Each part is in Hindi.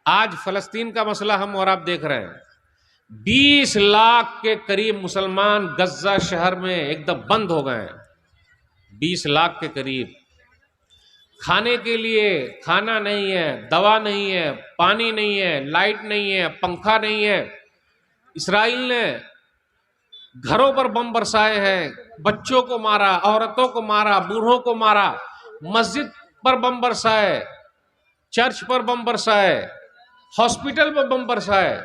आज फलस्तीन का मसला हम और आप देख रहे हैं। 20 लाख के करीब मुसलमान गज्जा शहर में एकदम बंद हो गए हैं। 20 लाख के करीब। खाने के लिए खाना नहीं है, दवा नहीं है, पानी नहीं है, लाइट नहीं है, पंखा नहीं है। इसराइल ने घरों पर बम बरसाए हैं, बच्चों को मारा, औरतों को मारा, बूढ़ों को मारा, मस्जिद पर बम बरसाए, चर्च पर बम बरसाए, हॉस्पिटल पर बम बरसाए।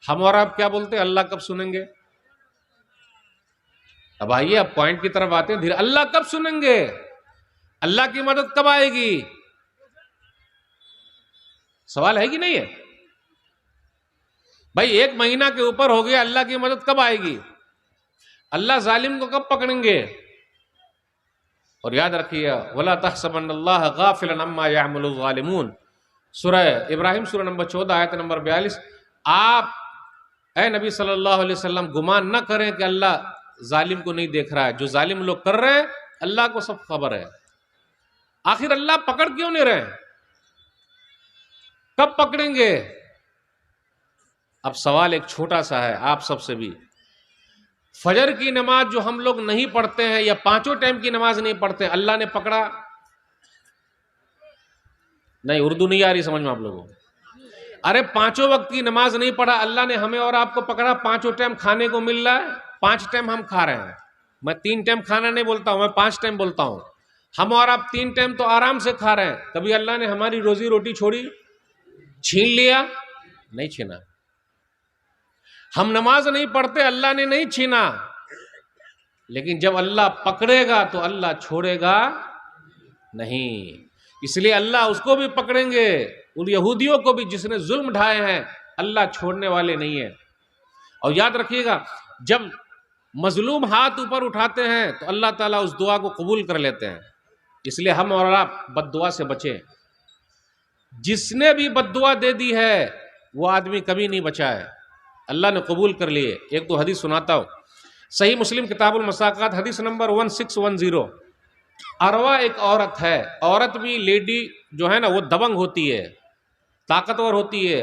हम और आप क्या बोलते हैं? अल्लाह कब सुनेंगे? अब आइए, अब पॉइंट की तरफ आते हैं धीरे। अल्लाह कब सुनेंगे? अल्लाह की मदद कब आएगी? सवाल है कि नहीं है भाई? 1 महीना के ऊपर हो गया, अल्लाह की मदद कब आएगी? अल्लाह जालिम को कब पकड़ेंगे? और याद रखिए, वला तहसबन्नल्लाह गाफिलन अम्मा यअमलुल ज़ालिमून, सूरह इब्राहिम सूरह नंबर 14 आयत नंबर 42। आप ऐ नबी सल्लल्लाहु अलैहि वसल्लम गुमान न करें कि अल्लाह जालिम को नहीं देख रहा है। जो जालिम लोग कर रहे हैं अल्लाह को सब खबर है। आखिर अल्लाह पकड़ क्यों नहीं रहे? कब पकड़ेंगे? अब सवाल एक छोटा सा है आप सबसे भी। फजर की नमाज जो हम लोग नहीं पढ़ते हैं या 5 टाइम की नमाज नहीं पढ़ते, अल्लाह ने पकड़ा? नहीं, उर्दू नहीं आ रही समझ में आप लोगों को। अरे 5 वक्त की नमाज नहीं पढ़ा, अल्लाह ने हमें और आपको पकड़ा। 5 टाइम खाने को मिल रहा है, 5 टाइम हम खा रहे हैं। मैं 3 टाइम खाना नहीं बोलता हूं, मैं 5 टाइम बोलता हूं। हम और आप 3 टाइम तो आराम से खा रहे हैं। कभी अल्लाह ने हमारी रोजी रोटी छोड़ी? छीन लिया? नहीं छीना। हम नमाज नहीं पढ़ते, अल्लाह ने नहीं छीना। लेकिन जब अल्लाह पकड़ेगा तो अल्लाह छोड़ेगा नहीं। इसलिए अल्लाह उसको भी पकड़ेंगे, उन यहूदियों को भी जिसने जुल्म ढाए हैं। अल्लाह छोड़ने वाले नहीं है। और याद रखिएगा, जब मजलूम हाथ ऊपर उठाते हैं तो अल्लाह ताला उस दुआ को कबूल कर लेते हैं। इसलिए हम और आप बद्दुआ से बचें। जिसने भी बद्दुआ दे दी है वो आदमी कभी नहीं बचा है, अल्लाह ने कबूल कर लिए। एक तो हदीस सुनाता हूं, सही मुस्लिम किताबुल मसाकात हदीस नंबर 1610। अरवा एक औरत है। औरत भी, लेडी जो है ना, वो दबंग होती है, ताकतवर होती है।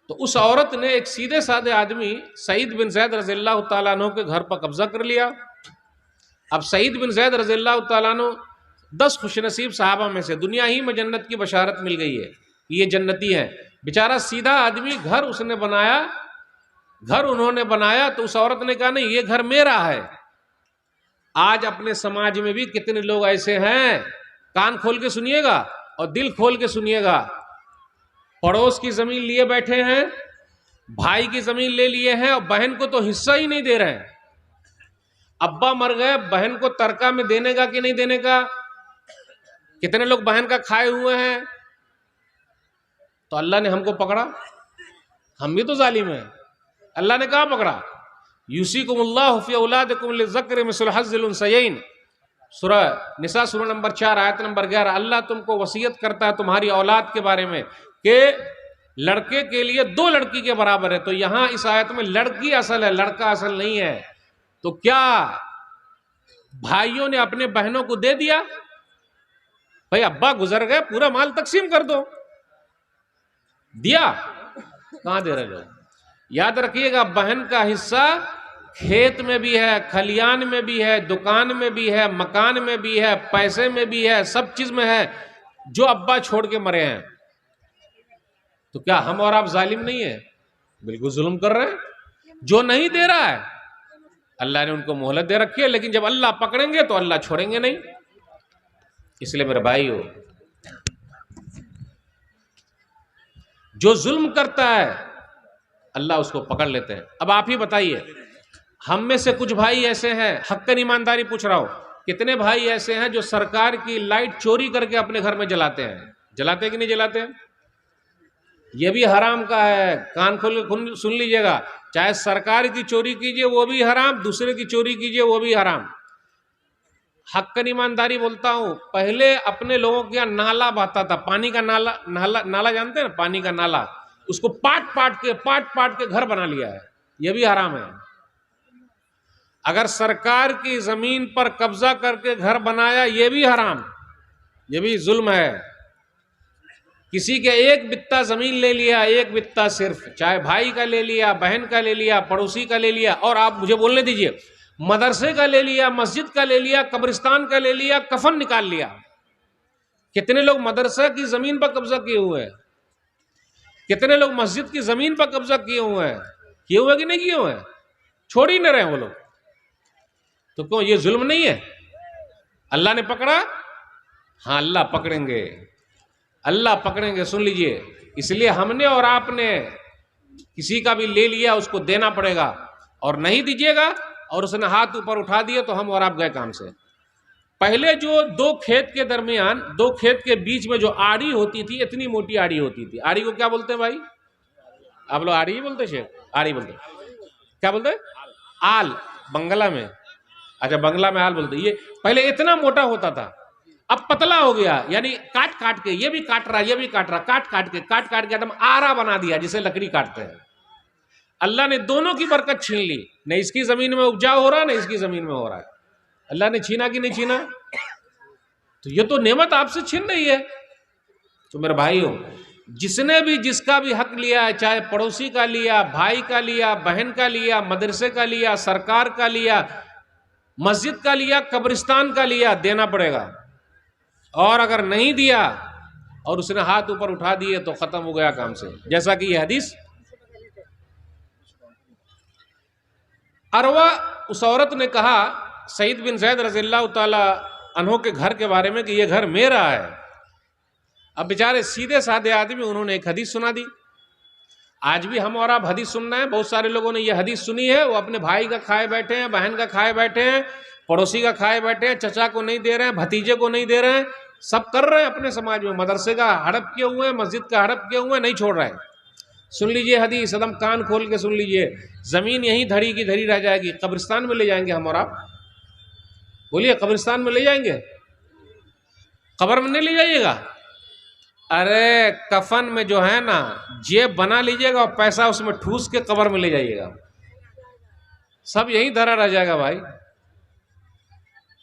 तो उस औरत ने एक सीधे साधे आदमी सईद बिन ज़ैद रज़ियल्लाहु ताला अन्हु के घर पर कब्जा कर लिया। अब सईद बिन ज़ैद रज़ियल्लाहु ताला अन्हु 10 खुशनसीब साहबा में से, दुनिया ही में जन्नत की बशारत मिल गई है, ये जन्नती है। बेचारा सीधा आदमी, घर उसने बनाया, घर उन्होंने बनाया, तो उस औरत ने कहा नहीं, ये घर मेरा है। आज अपने समाज में भी कितने लोग ऐसे हैं, कान खोल के सुनिएगा और दिल खोल के सुनिएगा। पड़ोस की जमीन लिए बैठे हैं, भाई की जमीन ले लिए हैं और बहन को तो हिस्सा ही नहीं दे रहे हैं। अब्बा मर गए, बहन को तरका में देने का कि नहीं देने का? कितने लोग बहन का खाए हुए हैं। तो अल्लाह ने हमको पकड़ा, हम भी तो जालिम हैं। अल्लाह ने कहा पकड़ा? यूसीकुमुल्लाहु फी औलादिकुम लिज़क्रि मिस्लु हज़्ज़िल उन्सयैन, सूरह निसा सूरह नंबर 4 आयत नंबर 11। अल्लाह तुमको वसीयत करता है तुम्हारी औलाद के बारे में कि लड़के के लिए 2 लड़की के बराबर है। तो यहां इस आयत में लड़की असल है, लड़का असल नहीं है। तो क्या भाइयों ने अपने बहनों को दे दिया? भाई अब्बा गुजर गए, पूरा माल तकसीम कर दो। दिया? कहां दे रहे लोग? याद रखिएगा, बहन का हिस्सा खेत में भी है, खलियान में भी है, दुकान में भी है, मकान में भी है, पैसे में भी है, सब चीज में है, जो अब्बा छोड़ के मरे हैं। तो क्या हम और आप जालिम नहीं है? बिल्कुल जुल्म कर रहे हैं। जो नहीं दे रहा है अल्लाह ने उनको मोहलत दे रखी है, लेकिन जब अल्लाह पकड़ेंगे तो अल्लाह छोड़ेंगे नहीं। इसलिए मेरे भाइयों, जो जुल्म करता है अल्लाह उसको पकड़ लेते हैं। अब आप ही बताइए, हम में से कुछ भाई ऐसे हैं, हक्कन ईमानदारी पूछ रहा हूं, कितने भाई ऐसे हैं जो सरकार की लाइट चोरी करके अपने घर में जलाते हैं? जलाते कि नहीं जलाते हैं? यह भी हराम का है, कान खोल के सुन लीजिएगा। चाहे सरकार की चोरी कीजिए वो भी हराम, दूसरे की चोरी कीजिए वो भी हराम। हक्कन ईमानदारी बोलता हूं, पहले अपने लोगों के यहाँ नाला बहता था, पानी का नाला, नाला जानते हैं ना, पानी का नाला, उसको पाट पाट के घर बना लिया है, यह भी हराम है। अगर सरकार की जमीन पर कब्जा करके घर बनाया, यह भी हराम, यह भी जुल्म है। किसी के एक बित्ता जमीन ले लिया, एक बित्ता सिर्फ, चाहे भाई का ले लिया, बहन का ले लिया, पड़ोसी का ले लिया, और आप मुझे बोलने दीजिए, मदरसे का ले लिया, मस्जिद का ले लिया, कब्रिस्तान का ले लिया, कफन निकाल लिया। कितने लोग मदरसा की जमीन पर कब्जा किए हुए हैं, कितने लोग मस्जिद की जमीन पर कब्जा किए हुए हैं, किए हुए कि नहीं किए हुए हैं, छोड़ ही नहीं रहे वो लोग। तो क्यों ये जुल्म नहीं है? अल्लाह ने पकड़ा? हाँ, अल्लाह पकड़ेंगे, अल्लाह पकड़ेंगे, सुन लीजिए। इसलिए हमने और आपने किसी का भी ले लिया उसको देना पड़ेगा, और नहीं दीजिएगा और उसने हाथ ऊपर उठा दिया तो हम और आप गए काम से। पहले जो दो खेत के दरमियान, दो खेत के बीच में जो आड़ी होती थी, इतनी मोटी आड़ी होती थी। आड़ी को क्या बोलते हैं भाई? आप लोग आड़ी ही बोलते शेख? आड़ी बोलते, क्या बोलते हैं? आल, बंगला में। अच्छा, बंगला में आल बोलते। ये पहले इतना मोटा होता था, अब पतला हो गया, यानी काट काट के, ये भी काट रहा, ये भी काट रहा, काट काट के एकदम आरा बना दिया, जिसे लकड़ी काटते हैं। अल्लाह ने दोनों की बरकत छीन ली, न इसकी जमीन में उपजाऊ हो रहा, न इसकी जमीन में हो रहा है। अल्लाह ने छीना कि नहीं छीना? तो ये तो नेमत आपसे छीन रही है। तो मेरे भाइयों, जिसने भी जिसका भी हक लिया है, चाहे पड़ोसी का लिया, भाई का लिया, बहन का लिया, मदरसे का लिया, सरकार का लिया, मस्जिद का लिया, कब्रिस्तान का लिया, देना पड़ेगा। और अगर नहीं दिया और उसने हाथ ऊपर उठा दिए तो खत्म हो गया काम से। जैसा कि यह हदीस, अरवा उस औरत ने कहा सईद बिन ज़ैद रज़ियल्लाहु ताला अन्हु के घर के बारे में कि यह घर मेरा है। अब बेचारे सीधे साधे आदमी, उन्होंने एक हदीस सुना दी। आज भी हम और आप हदीस सुनना है, बहुत सारे लोगों ने यह हदीस सुनी है, वो अपने भाई का खाए बैठे हैं, बहन का खाए बैठे हैं, पड़ोसी का खाए बैठे हैं, चचा को नहीं दे रहे हैं, भतीजे को नहीं दे रहे हैं, सब कर रहे हैं अपने समाज में। मदरसे का हड़प किए हुए हैं, मस्जिद का हड़प किए हुए हैं, नहीं छोड़ रहे हैं। सुन लीजिए हदीस, एकदम कान खोल के सुन लीजिए। जमीन यहीं धरी की धरी रह जाएगी, कब्रिस्तान में ले जाएंगे हम और आप? बोलिए, कब्रिस्तान में ले जाएंगे? कब्र में नहीं ले जाइएगा। अरे कफन में जो है ना, जेब बना लीजिएगा और पैसा उसमें ठूस के कब्र में ले जाइएगा, सब यहीं धरा रह जाएगा भाई।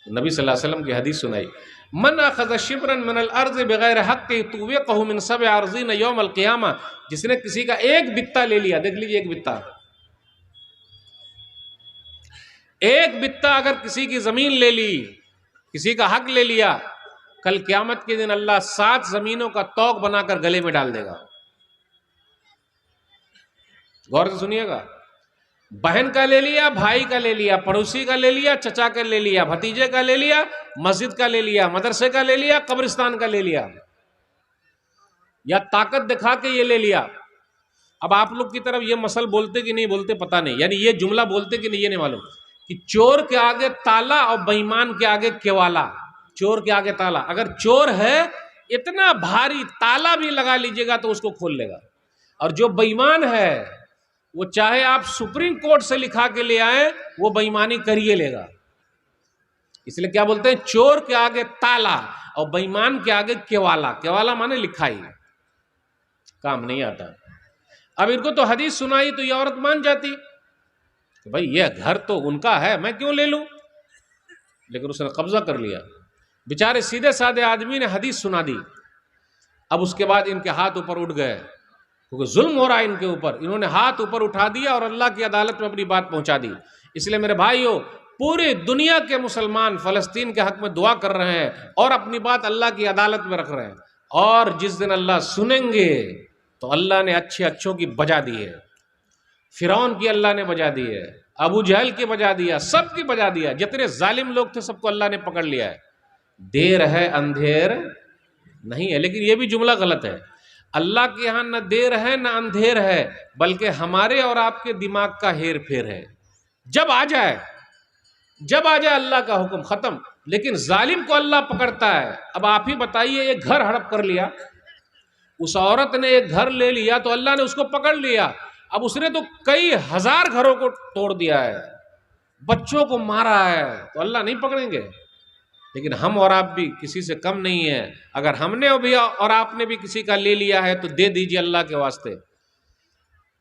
नबी सल्लल्लाहु अलैहि वसल्लम की हदीस सुनाई, मन अखज़ शिब्रन मिनल अर्ज़ बगैर हक़्क़ि तुव्विक़हु मिन सब'i अर्ज़ीन यौमल क़ियामा। जिसने किसी का एक बित्ता ले लिया, देख लीजिए, एक बित्ता, एक बित्ता अगर किसी की जमीन ले ली, किसी का हक ले लिया, कल क़यामत के दिन अल्लाह 7 जमीनों का तौक बनाकर गले में डाल देगा। गौर से सुनिएगा। बहन का ले लिया, भाई का ले लिया, पड़ोसी का ले लिया, चचा का ले लिया, भतीजे का ले लिया, मस्जिद का ले लिया, मदरसे का ले लिया, कब्रिस्तान का ले लिया, या ताकत दिखा के ये ले लिया। अब आप लोग की तरफ ये मसल बोलते कि नहीं बोलते पता नहीं, यानी ये जुमला बोलते कि नहीं ये नहीं मालूम, कि चोर के आगे ताला और बेईमान के आगे केवाला। चोर के आगे ताला, अगर चोर है इतना भारी ताला भी लगा लीजिएगा तो उसको खोल लेगा, और जो बेईमान है वो चाहे आप सुप्रीम कोर्ट से लिखा के ले आए, वो बेईमानी करिए लेगा। इसलिए क्या बोलते हैं, चोर के आगे ताला और बेईमान के आगे केवाला। केवाला माने लिखाई, काम नहीं आता। अब इनको तो हदीस सुनाई तो ये औरत मान जाती कि भाई ये घर तो उनका है, मैं क्यों ले लूं, लेकिन उसने कब्जा कर लिया। बेचारे सीधे साधे आदमी ने हदीस सुना दी। अब उसके बाद इनके हाथ ऊपर उठ गए, क्योंकि जुल्म हो रहा है इनके ऊपर। इन्होंने हाथ ऊपर उठा दिया और अल्लाह की अदालत में अपनी बात पहुंचा दी। इसलिए मेरे भाइयों, पूरी दुनिया के मुसलमान फ़लस्तीन के हक में दुआ कर रहे हैं और अपनी बात अल्लाह की अदालत में रख रहे हैं। और जिस दिन अल्लाह सुनेंगे तो अल्लाह ने अच्छे अच्छों की बजा दी है। फिरौन की अल्लाह ने बजा दी है, अबू जहल की बजा दिया, सब की बजा दिया। जितने जालिम लोग थे सबको अल्लाह ने पकड़ लिया है। देर है अंधेर नहीं है। लेकिन यह भी जुमला गलत है। अल्लाह के यहाँ न देर है न अंधेर है, बल्कि हमारे और आपके दिमाग का हेर फेर है। जब आ जाए अल्लाह का हुक्म, खत्म। लेकिन जालिम को अल्लाह पकड़ता है। अब आप ही बताइए, एक घर हड़प कर लिया, उस औरत ने एक घर ले लिया तो अल्लाह ने उसको पकड़ लिया। अब उसने तो कई हजार घरों को तोड़ दिया है, बच्चों को मारा है, तो अल्लाह नहीं पकड़ेंगे। लेकिन हम और आप भी किसी से कम नहीं है। अगर हमने भी और आपने भी किसी का ले लिया है तो दे दीजिए अल्लाह के वास्ते।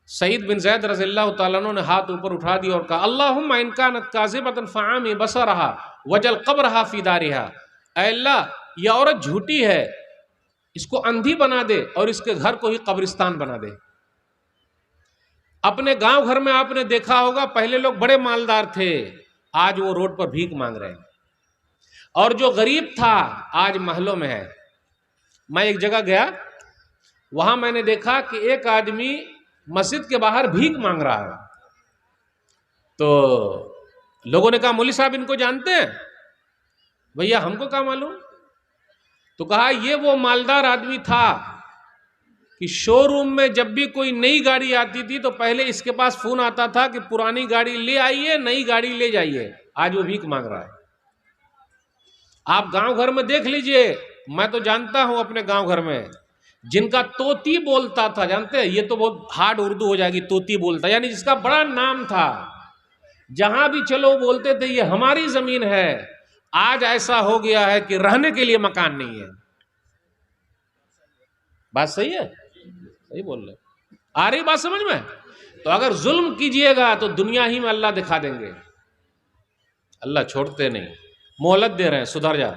सईद बिन ज़ैद रज़ियल्लाहु ताला अन्हु ने हाथ ऊपर उठा दिया और कहा, अल्लाहुम्मा इन कानत काज़िबतन फ़अमी बसरहा वजल क़ब्रहा फ़ी दारिहा। ऐ अल्लाह, यह औरत झूठी है, इसको अंधी बना दे और इसके घर को ही कब्रिस्तान बना दे। अपने गांव घर में आपने देखा होगा, पहले लोग बड़े मालदार थे, आज वो रोड पर भीख मांग रहे हैं, और जो गरीब था आज महलों में है। मैं एक जगह गया, वहां मैंने देखा कि एक आदमी मस्जिद के बाहर भीख मांग रहा है। तो लोगों ने कहा, मौलवी साहब इनको जानते हैं? भैया हमको क्या मालूम। तो कहा ये वो मालदार आदमी था कि शोरूम में जब भी कोई नई गाड़ी आती थी तो पहले इसके पास फोन आता था कि पुरानी गाड़ी ले आइए, नई गाड़ी ले जाइए। आज वो भीख मांग रहा है। आप गांव घर में देख लीजिए, मैं तो जानता हूं अपने गांव घर में, जिनका तोती बोलता था, जानते हैं, ये तो बहुत हार्ड उर्दू हो जाएगी, तोती बोलता यानी जिसका बड़ा नाम था, जहां भी चलो बोलते थे ये हमारी जमीन है। आज ऐसा हो गया है कि रहने के लिए मकान नहीं है। बात सही है? सही बोल रहे, आ रही बात समझ में? तो अगर जुल्म कीजिएगा तो दुनिया ही में अल्लाह दिखा देंगे। अल्लाह छोड़ते नहीं, मोहलत दे रहे हैं, सुधर जा।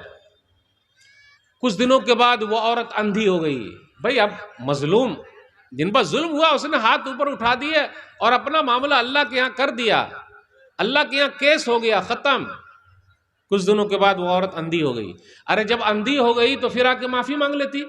कुछ दिनों के बाद वो औरत अंधी हो गई। भाई अब मजलूम, जिन पर जुल्म हुआ उसने हाथ ऊपर उठा दिए और अपना मामला अल्लाह के यहां कर दिया। अल्लाह के यहां केस हो गया, खत्म। कुछ दिनों के बाद वो औरत अंधी हो गई। अरे जब अंधी हो गई तो फिर आके माफी मांग लेती।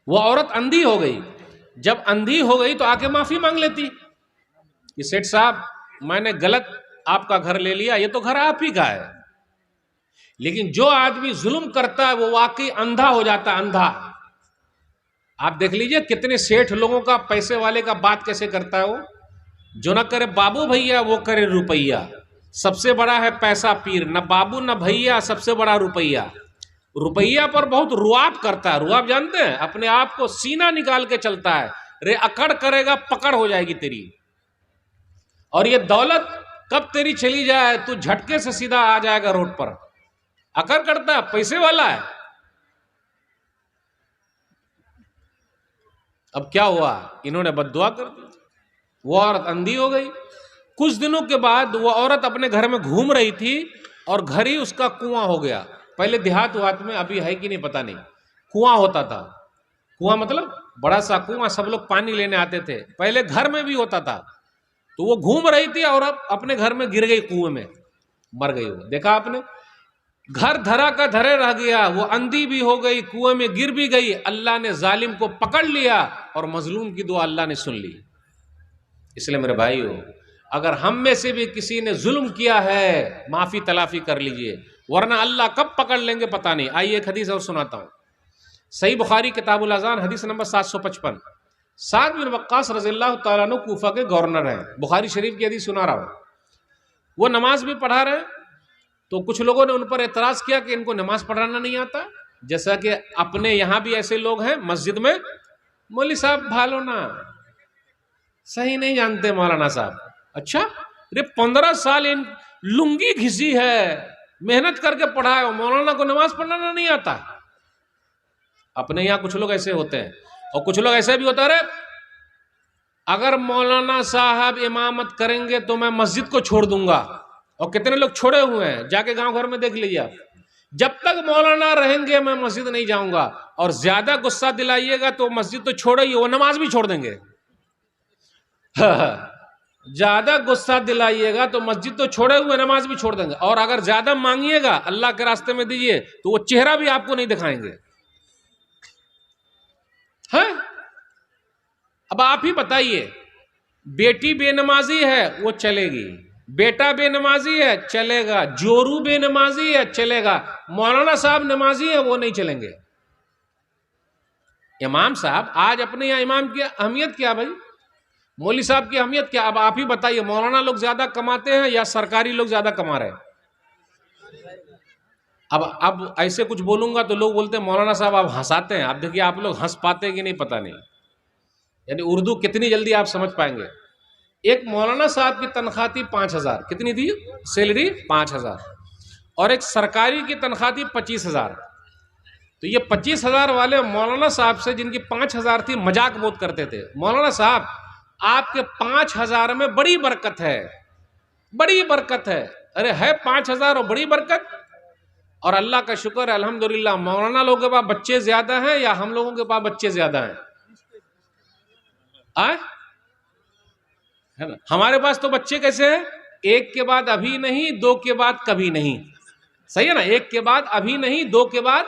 वो औरत अंधी हो गई, जब अंधी हो गई तो आके माफी मांग लेती कि सेठ साहब मैंने गलत आपका घर ले लिया, ये तो घर आप ही का है। लेकिन जो आदमी जुल्म करता है वो वाकई अंधा हो जाता है, अंधा। आप देख लीजिए कितने सेठ लोगों का, पैसे वाले का बात कैसे करता है वो। जो ना करे बाबू भैया वो करे रुपैया। सबसे बड़ा है पैसा पीर, न बाबू न भैया, सबसे बड़ा रुपैया। रुपैया पर बहुत रुआब करता है। रुआब जानते हैं? अपने आप को सीना निकाल के चलता है। रे अकड़ करेगा पकड़ हो जाएगी तेरी। और ये दौलत कब तेरी चली जाए तू झटके से सीधा आ जाएगा रोड पर। अकड़ करता है, पैसे वाला है। अब क्या हुआ, इन्होंने बद्दुआ कर दी, वो औरत अंधी हो गई। कुछ दिनों के बाद वो औरत अपने घर में घूम रही थी और घर ही उसका कुआं हो गया। पहले देहात वात में, अभी है कि नहीं पता नहीं, कुआं होता था। कुआं मतलब बड़ा सा कुआं, सब लोग पानी लेने आते थे। पहले घर में भी होता था। तो वो घूम रही थी और अब अपने घर में गिर गई, कुएं में मर गई। वो देखा आपने, घर धरा का धरे रह गया। वो अंधी भी हो गई, कुएं में गिर भी गई। अल्लाह ने जालिम को पकड़ लिया और मजलूम की दुआ अल्लाह ने सुन ली। इसलिए मेरे भाइयों, अगर हम में से भी किसी ने जुल्म किया है, माफी तलाफी कर लीजिए, वरना अल्लाह कब पकड़ लेंगे पता नहीं। आइए एक हदीस और सुनाता हूं। सही बुखारी किताबुल अज़ान हदीस नंबर 755। साद बिन वक्कास रज़ियल्लाहु तआला अन्हु कूफा के गवर्नर हैं। बुखारी शरीफ की हदीस सुना रहा हूं। वो नमाज भी पढ़ा रहे, तो कुछ लोगों ने उन पर एतराज किया कि इनको नमाज पढ़ाना नहीं आता। जैसा कि अपने यहां भी ऐसे लोग हैं मस्जिद में, मौलवी साहब भालो ना, सही नहीं जानते मौलाना साहब। अच्छा, अरे 15 साल इन लुंगी घिसी है, मेहनत करके पढ़ाए, मौलाना को नमाज पढ़ना नहीं आता। अपने यहां कुछ लोग ऐसे होते हैं। और कुछ लोग ऐसे भी होता है, अगर मौलाना साहब इमामत करेंगे तो मैं मस्जिद को छोड़ दूंगा। और कितने लोग छोड़े हुए हैं, जाके गांव घर में देख लीजिए आप। जब तक मौलाना रहेंगे मैं मस्जिद नहीं जाऊंगा। और ज्यादा गुस्सा दिलाइएगा तो मस्जिद तो छोड़ो ही, वो नमाज भी छोड़ देंगे। ज्यादा गुस्सा दिलाइएगा तो मस्जिद तो छोड़े हुए, नमाज भी छोड़ देंगे। और अगर ज्यादा मांगिएगा अल्लाह के रास्ते में दीजिए तो वो चेहरा भी आपको नहीं दिखाएंगे। हैं? अब आप ही बताइए, बेटी बेनमाजी है वो चलेगी, बेटा बेनमाजी है चलेगा, जोरू बेनमाजी है चलेगा, मौलाना साहब नमाजी है वो नहीं चलेंगे। इमाम साहब, आज अपने यहां इमाम की अहमियत क्या भाई, मौलवी साहब की अहमियत क्या? अब आप ही बताइए, मौलाना लोग ज्यादा कमाते हैं या सरकारी लोग ज्यादा कमा रहे हैं? अब ऐसे कुछ बोलूंगा तो लोग बोलते हैं मौलाना साहब आप हंसाते हैं। आप देखिए आप लोग हंस पाते हैं कि नहीं पता नहीं। यानी उर्दू कितनी जल्दी आप समझ पाएंगे। एक मौलाना साहब की तनख्वाह थी 5,000, कितनी थी सैलरी? 5,000। और एक सरकारी की तनख्वाह थी 25,000। तो ये 25,000 वाले मौलाना साहब से जिनकी 5,000 थी मजाक बहुत करते थे। मौलाना साहब आपके 5,000 में बड़ी बरकत है, बड़ी बरकत है। अरे है 5,000 और बड़ी बरकत। और अल्लाह का शुक्र है अल्हम्दुलिल्लाह, मौलाना लोगों के पास बच्चे ज्यादा हैं या हम लोगों के पास बच्चे ज्यादा हैं? आए है ना? हमारे पास तो बच्चे कैसे हैं? एक के बाद अभी नहीं, दो के बाद कभी नहीं। सही है ना? एक के बाद अभी नहीं, दो के बाद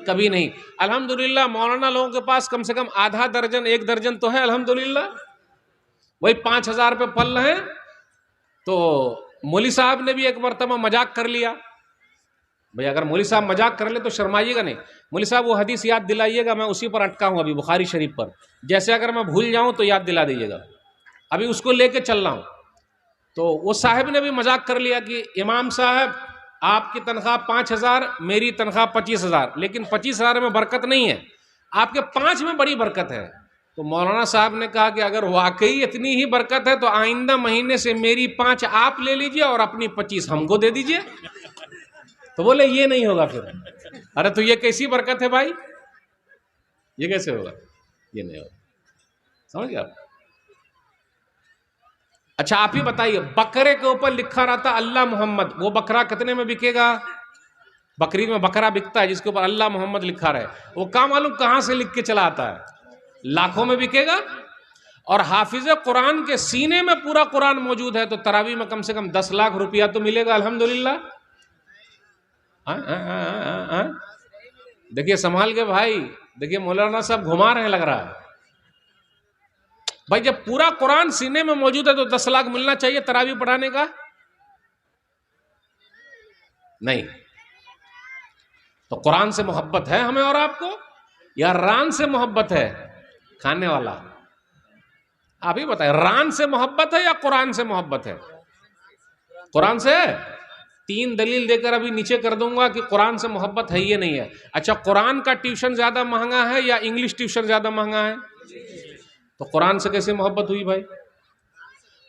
कभी नहीं। अल्हम्दुलिल्लाह मौलाना लोगों के पास कम से कम आधा दर्जन, एक दर्जन तो है अल्हम्दुलिल्लाह। वही 5,000 पे पल रहे हैं। तो मौली साहब ने भी एक मरतबा मजाक कर लिया। भाई अगर मौली साहब मजाक कर ले तो शर्माइएगा नहीं। मौली साहब वो हदीस याद दिलाइएगा, मैं उसी पर अटका हूं अभी, बुखारी शरीफ पर। जैसे अगर मैं भूल जाऊं तो याद दिला दीजिएगा, अभी उसको लेके चल रहा हूं। तो वो साहब ने भी मजाक कर लिया कि इमाम साहब आपकी तनख्वाह 5,000, मेरी तनख्वाह 25,000, लेकिन 25,000 में बरकत नहीं है, आपके 5 में बड़ी बरकत है। तो मौलाना साहब ने कहा कि अगर वाकई इतनी ही बरकत है तो आइंदा महीने से मेरी 5 आप ले लीजिए और अपनी 25 हमको दे दीजिए। तो बोले ये नहीं होगा फिर। अरे तो ये कैसी बरकत है भाई, ये कैसे होगा? ये नहीं होगा, समझ गए आप? अच्छा आप ही बताइए, बकरे के ऊपर लिखा रहता अल्लाह मोहम्मद, वो बकरा कितने में बिकेगा? बकरीद में बकरा बिकता है जिसके ऊपर अल्लाह मोहम्मद लिखा रहे, वो काम मालूम कहां से लिख के चला आता है? लाखों में बिकेगा। और हाफिज कुरान के सीने में पूरा कुरान मौजूद है तो तरावी में कम से कम 10 लाख रुपया तो मिलेगा अल्हम्दुलिल्लाह। देखिए संभाल के भाई, देखिए मौलाना साहब घुमा रहे हैं लग रहा है। भाई जब पूरा कुरान सीने में मौजूद है तो 10 लाख मिलना चाहिए तरावी पढ़ाने का? नहीं। तो कुरान से मोहब्बत है हमें और आपको, या रान से मोहब्बत है? खाने वाला आप ही बताए, रान से मोहब्बत है या कुरान से मोहब्बत है? कुरान से है। 3 दलील देकर अभी नीचे कर दूंगा कि कुरान से मोहब्बत है ये नहीं है। अच्छा कुरान का ट्यूशन ज्यादा महंगा है या इंग्लिश ट्यूशन ज्यादा महंगा है? तो कुरान से कैसे मोहब्बत हुई भाई?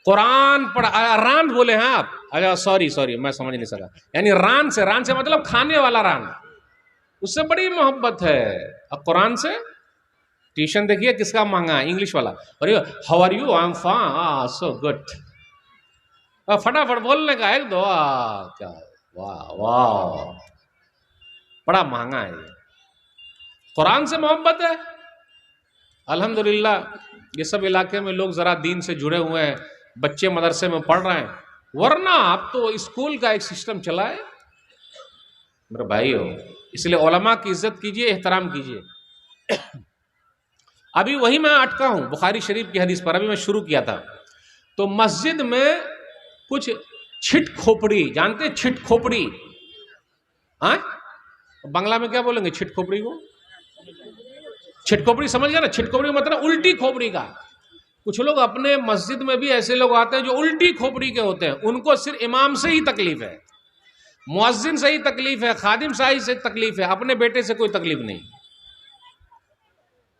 कुरान पढ़, रान बोले हैं आप? अच्छा सॉरी मैं समझ नहीं सका। यानी रान से मतलब खाने वाला रान, उससे बड़ी मोहब्बत है। अब कुरान से ट्यूशन देखिए किसका महंगा है? इंग्लिश वाला। और ये how are you, I am fine, so good, फटाफट बोलने का एक दो, क्या वाह वाह, बड़ा महंगा है ये। कुरान से मोहब्बत है अल्हम्दुलिल्लाह। ये सब इलाके में लोग जरा दीन से जुड़े हुए हैं, बच्चे मदरसे में पढ़ रहे हैं, वरना आप तो स्कूल का एक सिस्टम चला है मेरे भाई हो। इसलिए उलमा की इज्जत कीजिए, एहतराम कीजिए। अभी वही मैं अटका हूं बुखारी शरीफ की हदीस पर, अभी मैं शुरू किया था। तो मस्जिद में कुछ छिट खोपड़ी, जानते छिट खोपड़ी? हाँ बांग्ला में क्या बोलेंगे छिट खोपड़ी को? छिट खोपड़ी समझ गया ना? छिट खोपड़ी मतलब उल्टी खोपड़ी का। कुछ लोग अपने मस्जिद में भी ऐसे लोग आते हैं जो उल्टी खोपड़ी के होते हैं, उनको सिर्फ इमाम से ही तकलीफ है, मुअज्जिन से ही तकलीफ है, खादिम साहिब से तकलीफ है, अपने बेटे से कोई तकलीफ नहीं।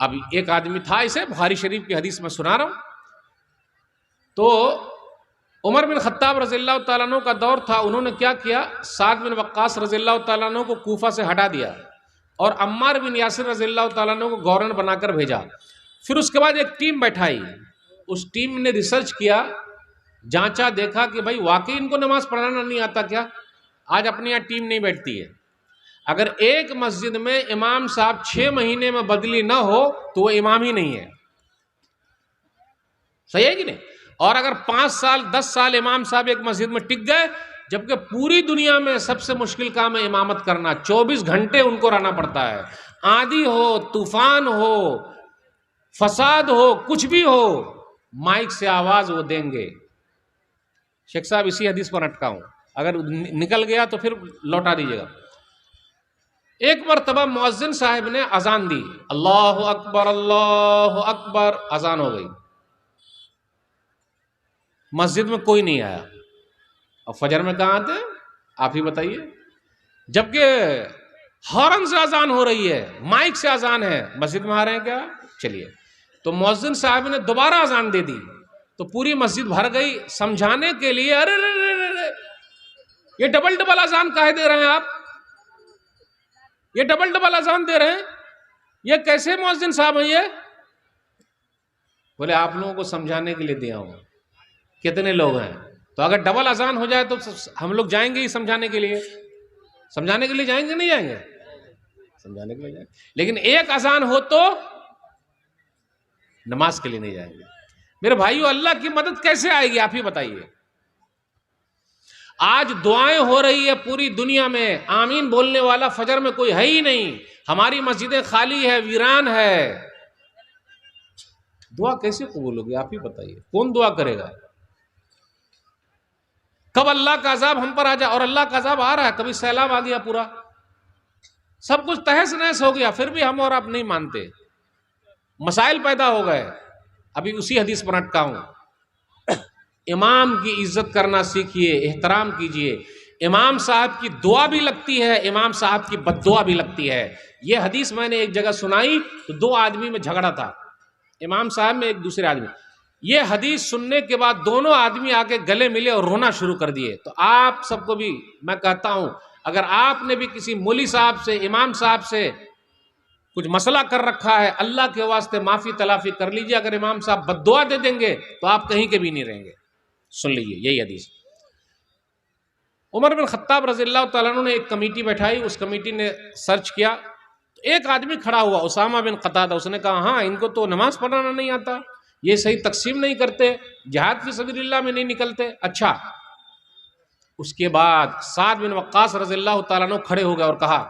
अब एक आदमी था, इसे बुखारी शरीफ की हदीस में सुना रहा हूं। तो उमर बिन खत्ताब रज़ियल्लाहु ताला अन्हु का दौर था, उन्होंने क्या किया, साद बिन वक्कास रज़ियल्लाहु ताला अन्हु को कूफा से हटा दिया और अम्मार बिन यासिर रज़ियल्लाहु ताला अन्हु को गवर्नर बनाकर भेजा। फिर उसके बाद एक टीम बैठाई, उस टीम ने रिसर्च किया, जांचा, देखा कि भाई वाकई इनको नमाज पढ़ाना नहीं आता क्या? आज अपनी यहाँ टीम नहीं बैठती है। अगर एक मस्जिद में इमाम साहब 6 महीने में बदली ना हो तो वो इमाम ही नहीं है। सही है कि नहीं? और अगर 5 साल 10 साल इमाम साहब एक मस्जिद में टिक गए, जबकि पूरी दुनिया में सबसे मुश्किल काम है इमामत करना, 24 घंटे उनको रहना पड़ता है, आंधी हो, तूफान हो, फसाद हो, कुछ भी हो, माइक से आवाज वो देंगे। शेख साहब इसी हदीस पर अटका हूं, अगर निकल गया तो फिर लौटा दीजिएगा। एक मरतबा मुअज्जिन साहब ने अजान दी, अल्लाहु अकबर, अजान हो गई, मस्जिद में कोई नहीं आया। अब फजर में कहाँ आते आप ही बताइए? जबकि हॉर्न से अजान हो रही है, माइक से अजान है, मस्जिद में आ रहे हैं क्या? चलिए, तो मुअज्जिन साहब ने दोबारा अजान दे दी तो पूरी मस्जिद भर गई। समझाने के लिए, अरे रे, ये डबल अजान काहे दे रहे हैं आप? ये डबल डबल अजान दे रहे हैं, ये कैसे मुअज्जिन साहब हैं ये? बोले आप लोगों को समझाने के लिए दिया हूं। कितने लोग हैं? तो अगर डबल अजान हो जाए तो हम लोग जाएंगे ही समझाने के लिए। समझाने के लिए जाएंगे नहीं जाएंगे? समझाने के लिए जाएंगे। लेकिन एक अजान हो तो नमाज के लिए नहीं जाएंगे। मेरे भाइयों, अल्लाह की मदद कैसे आएगी आप ही बताइए। आज दुआएं हो रही है पूरी दुनिया में, आमीन बोलने वाला फजर में कोई है ही नहीं। हमारी मस्जिदें खाली है, वीरान है। दुआ कैसे कबूल होगी आप ही बताइए? कौन दुआ करेगा? कब अल्लाह का अजाब हम पर आ जाए, और अल्लाह का अजाब आ रहा है। कभी सैलाब आ गया, पूरा सब कुछ तहस नहस हो गया, फिर भी हम और आप नहीं मानते। मसाइल पैदा हो गए। अभी उसी हदीस पर अटका हूं। इमाम की इज्जत करना सीखिए, एहतराम कीजिए। इमाम साहब की दुआ भी लगती है, इमाम साहब की बद्दुआ भी लगती है। यह हदीस मैंने एक जगह सुनाई तो दो आदमी में झगड़ा था, इमाम साहब में एक दूसरे आदमी। ये हदीस सुनने के बाद दोनों आदमी आके गले मिले और रोना शुरू कर दिए। तो आप सबको भी मैं कहता हूं, अगर आपने भी किसी मौलवी साहब से, इमाम साहब से कुछ मसला कर रखा है, अल्लाह के वास्ते माफी तलाफी कर लीजिए। अगर इमाम साहब बद्दुआ दे देंगे तो आप कहीं के भी नहीं रहेंगे। सुन लीजिए यही हदीस। उमर बिन खत्ताब रज़ियल्लाहु तआला अन्हु ने एक कमेटी बैठाई, उस कमेटी ने सर्च किया तो एक आदमी खड़ा हुआ, उसामा बिन क़तादा। उसने कहा हाँ, इनको तो नमाज पढ़ाना नहीं आता, ये सही तकसीम नहीं करते, जिहाद फी सबीलिल्लाह में नहीं निकलते। अच्छा, उसके बाद साद बिन वक्कास रज़ियल्लाहु तआला अन्हु खड़े हो गए और कहा,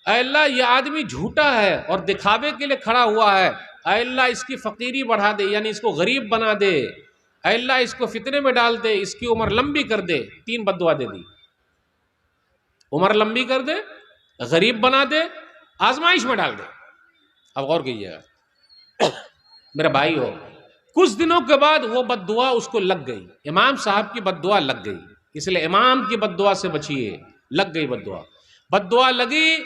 ऐ अल्लाह, ये आदमी झूठा है और दिखावे के लिए खड़ा हुआ है। ऐ अल्लाह, इसकी फकीरी बढ़ा दे, यानी इसको गरीब बना दे। ऐ अल्लाह, इसको फितने में डाल दे, इसकी उम्र लंबी कर दे। 3 बद्दुआ दे दी। उम्र लंबी कर दे, गरीब बना दे, आजमाइश में डाल दे। अब गौर कीजिएगा मेरा भाई हो, कुछ दिनों के बाद वो बद्दुआ उसको लग गई। इमाम साहब की बद्दुआ लग गई, इसलिए इमाम की बद्दुआ से बचिए। लग गई बद्दुआ, बद्दुआ लगी।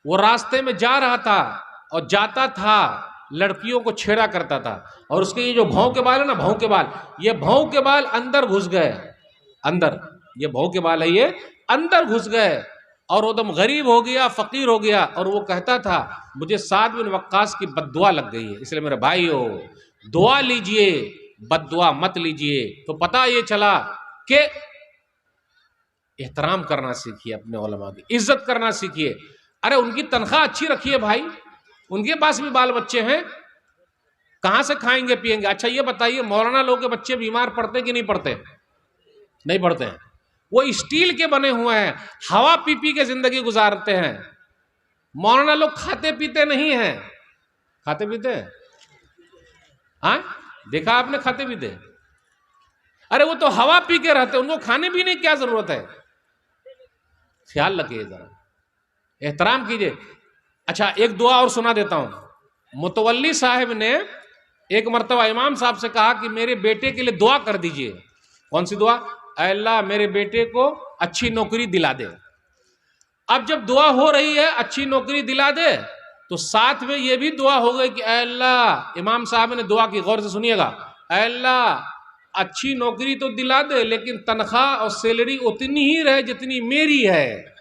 वो रास्ते में जा रहा था और जाता था, लड़कियों को छेड़ा करता था, और उसके ये जो भौं के बाल है ना, भौं के बाल, ये भौं के बाल अंदर घुस गए। अंदर ये भौं के बाल है, ये अंदर घुस गए और वो दम गरीब हो गया, फकीर हो गया। और वो कहता था मुझे साद बिन वक्कास की बद्दुआ लग गई है। इसलिए मेरे भाई हो, दुआ लीजिए, बद्दुआ मत लीजिए। तो पता ये चला कि एहतराम करना सीखिए, अपने उलमा की इज्जत करना सीखिए। अरे उनकी तनख्वाह अच्छी रखिए भाई, उनके पास भी बाल बच्चे हैं, कहां से खाएंगे पिएंगे। अच्छा ये बताइए, मौलाना लोग के बच्चे बीमार पड़ते कि नहीं पड़ते? नहीं पड़ते हैं। वो स्टील के बने हुए हैं, हवा पी पी के जिंदगी गुजारते हैं। मौलाना लोग खाते पीते नहीं हैं। खाते पीते हैं? हाँ, देखा आपने खाते पीते? अरे वो तो हवा पी के रहते, उनको खाने पीने की क्या जरूरत है? ख्याल रखिए, जरा एहतराम कीजिए। अच्छा, एक दुआ और सुना देता हूं। मुतवल्ली साहब ने एक मर्तबा इमाम साहब से कहा कि मेरे बेटे के लिए दुआ कर दीजिए। कौन सी दुआ? ऐ अल्लाह, मेरे बेटे को अच्छी नौकरी दिला दे। अब जब दुआ हो रही है अच्छी नौकरी दिला दे, तो साथ में ये भी दुआ हो गई कि ऐ अल्लाह, इमाम साहब ने दुआ की, गौर से सुनिएगा, ऐ अल्लाह अच्छी नौकरी तो दिला दे, लेकिन तनख्वाह और सैलरी उतनी ही रहे जितनी मेरी है।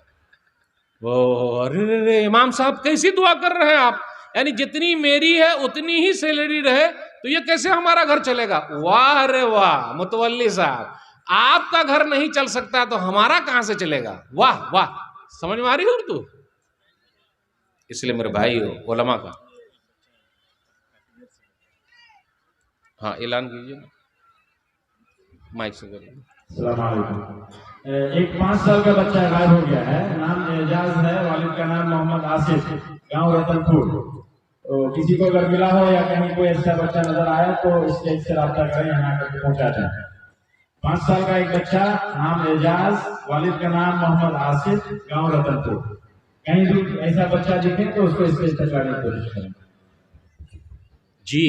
वो अरे इमाम साहब कैसी दुआ कर रहे हैं आप? यानी जितनी मेरी है उतनी ही सैलरी रहे, तो ये कैसे हमारा घर चलेगा? वाह रे वाह मुतवल्ली साहब, आपका घर नहीं चल सकता तो हमारा कहां से चलेगा? वाह वाह, समझ में आ रही उर्दू? इसलिए मेरे भाई हो, उलमा का हाँ ऐलान कीजिए, माइक से करिए। एक 5 साल का बच्चा गायब हो गया है, नाम एजाज है, वालिद का नाम मोहम्मद आसिफ, गांव रतनपुर। तो किसी को अगर मिला हो या कहीं कोई ऐसा बच्चा नजर आया तो स्टेज से राब्ता करें, यहाँ करके पहुंचा जाए। 5 साल का एक बच्चा, नाम एजाज, वालिद का नाम मोहम्मद आसिफ, गांव रतनपुर। कहीं भी ऐसा बच्चा दिखे तो उसको स्टेज तक लाने की कोशिश करें। जी,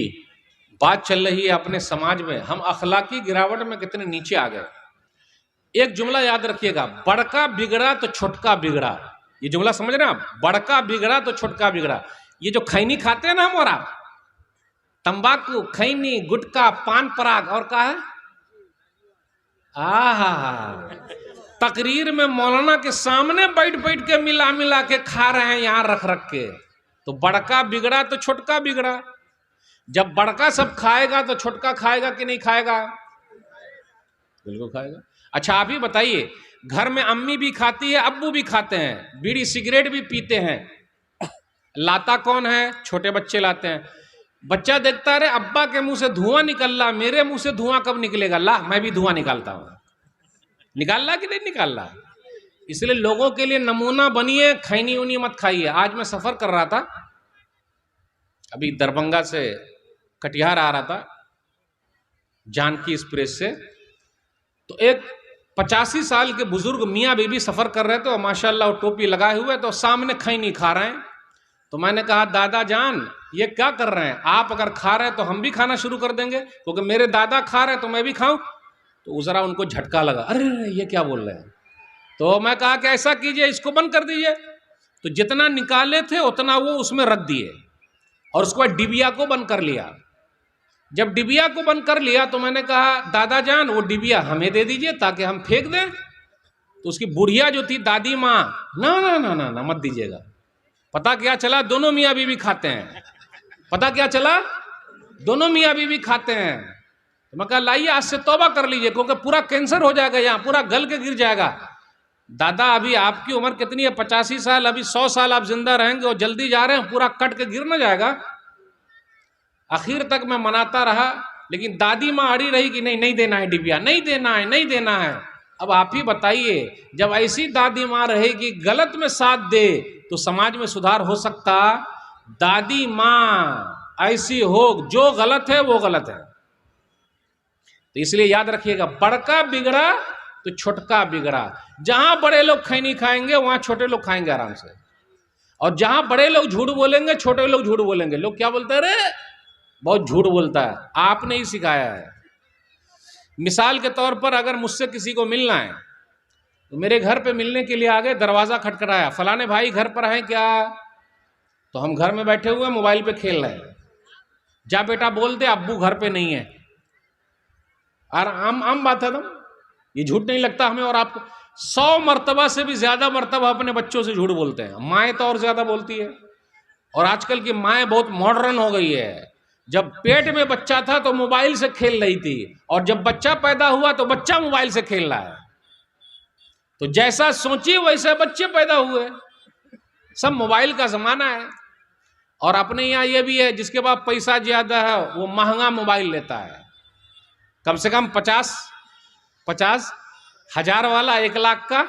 बात चल रही है अपने समाज में, हम अखलाकी गिरावट में कितने नीचे आ गए। एक जुमला याद रखिएगा, बड़का बिगड़ा तो छोटका बिगड़ा। ये जुमला समझ रहे हैं आप? बड़का बिगड़ा तो छोटका बिगड़ा। ये जो खैनी खाते हैं ना हम, और आप तंबाकू, खैनी, गुटखा, पान पराग और क्या है, आहा, तकरीर में मौलाना के सामने बैठ बैठ के मिला मिला के खा रहे हैं यहां रख रख के। तो बड़का बिगड़ा तो छोटका बिगड़ा। जब बड़का सब खाएगा तो छोटका खाएगा कि नहीं खाएगा? बिल्कुल खाएगा। अच्छा आप ही बताइए, घर में अम्मी भी खाती है, अब्बू भी खाते हैं, बीड़ी सिगरेट भी पीते हैं, लाता कौन है? छोटे बच्चे लाते हैं। बच्चा देखता है, अरे अब्बा के मुंह से धुआं निकल रहा, मेरे मुंह से धुआं कब निकलेगा? ला मैं भी धुआं निकालता हूं। निकाल रहा कि नहीं निकाल रहा? इसलिए लोगों के लिए नमूना बनिए, खैनी उनी मत खाइए। आज मैं सफर कर रहा था, अभी दरभंगा से कटिहार आ रहा था जानकी एक्सप्रेस से, तो एक 85 साल के बुजुर्ग मियाँ बीबी सफर कर रहे थे और माशाल्लाह वो टोपी लगाए हुए तो सामने खैनी खा रहे हैं। तो मैंने कहा दादा जान ये क्या कर रहे हैं? आप अगर खा रहे हैं तो हम भी खाना शुरू कर देंगे, क्योंकि मेरे दादा खा रहे हैं तो मैं भी खाऊं। तो जरा उनको झटका लगा, अरे ये क्या बोल रहे हैं? तो मैं कहा कि ऐसा कीजिए, इसको बंद कर दीजिए। तो जितना निकाले थे उतना वो उसमें रख दिए और उसके बाद डिबिया को बंद कर लिया। जब डिबिया को बंद कर लिया तो मैंने कहा दादा जान वो डिबिया हमें दे दीजिए ताकि हम फेंक दें। तो उसकी बुढ़िया जो थी दादी माँ, ना ना ना ना ना मत दीजिएगा। पता क्या चला? दोनों मियाँ बीवी खाते हैं। पता क्या चला? दोनों मियाँ बीवी खाते हैं। तो मैं कहा लाइए आज से तौबा कर लीजिए, क्योंकि पूरा कैंसर हो जाएगा, यहाँ पूरा गल के गिर जाएगा। दादा अभी आपकी उम्र कितनी है? 85 साल, अभी 100 साल आप जिंदा रहेंगे और जल्दी जा रहे हैं, पूरा कट के गिर ना जाएगा। आखिर तक मैं मनाता रहा, लेकिन दादी माँ अड़ी रही कि नहीं नहीं देना है डिबिया, नहीं देना है, नहीं देना है। अब आप ही बताइए, जब ऐसी दादी माँ रहेगी गलत में साथ दे तो समाज में सुधार हो सकता? दादी माँ ऐसी हो, जो गलत है वो गलत है। तो इसलिए याद रखिएगा, बड़का बिगड़ा तो छोटका बिगड़ा। जहां बड़े लोग खैनी खाएंगे वहां छोटे लोग खाएंगे आराम से, और जहां बड़े लोग झूठ बोलेंगे छोटे लोग झूठ बोलेंगे। लोग क्या बोलते हैं? अरे बहुत झूठ बोलता है। आपने ही सिखाया है। मिसाल के तौर पर अगर मुझसे किसी को मिलना है तो मेरे घर पे मिलने के लिए आ गए, दरवाजा खटखटाया, फलाने भाई घर पर हैं क्या? तो हम घर में बैठे हुए मोबाइल पे खेल रहे हैं। जा बेटा बोल दे अब्बू घर पे नहीं है। और आम बात है ना, ये झूठ नहीं लगता हमें और आपको? 100 मर्तबा से भी ज्यादा मर्तबा अपने बच्चों से झूठ बोलते हैं। माएँ तो और ज्यादा बोलती है, और आजकल की माएँ बहुत मॉडर्न हो गई है। जब पेट में बच्चा था तो मोबाइल से खेल रही थी, और जब बच्चा पैदा हुआ तो बच्चा मोबाइल से खेल रहा है। तो जैसा सोचिए वैसे बच्चे पैदा हुए। सब मोबाइल का जमाना है। और अपने यहाँ ये भी है, जिसके पास पैसा ज्यादा है वो महंगा मोबाइल लेता है, कम से कम 50 हजार वाला 1 लाख का।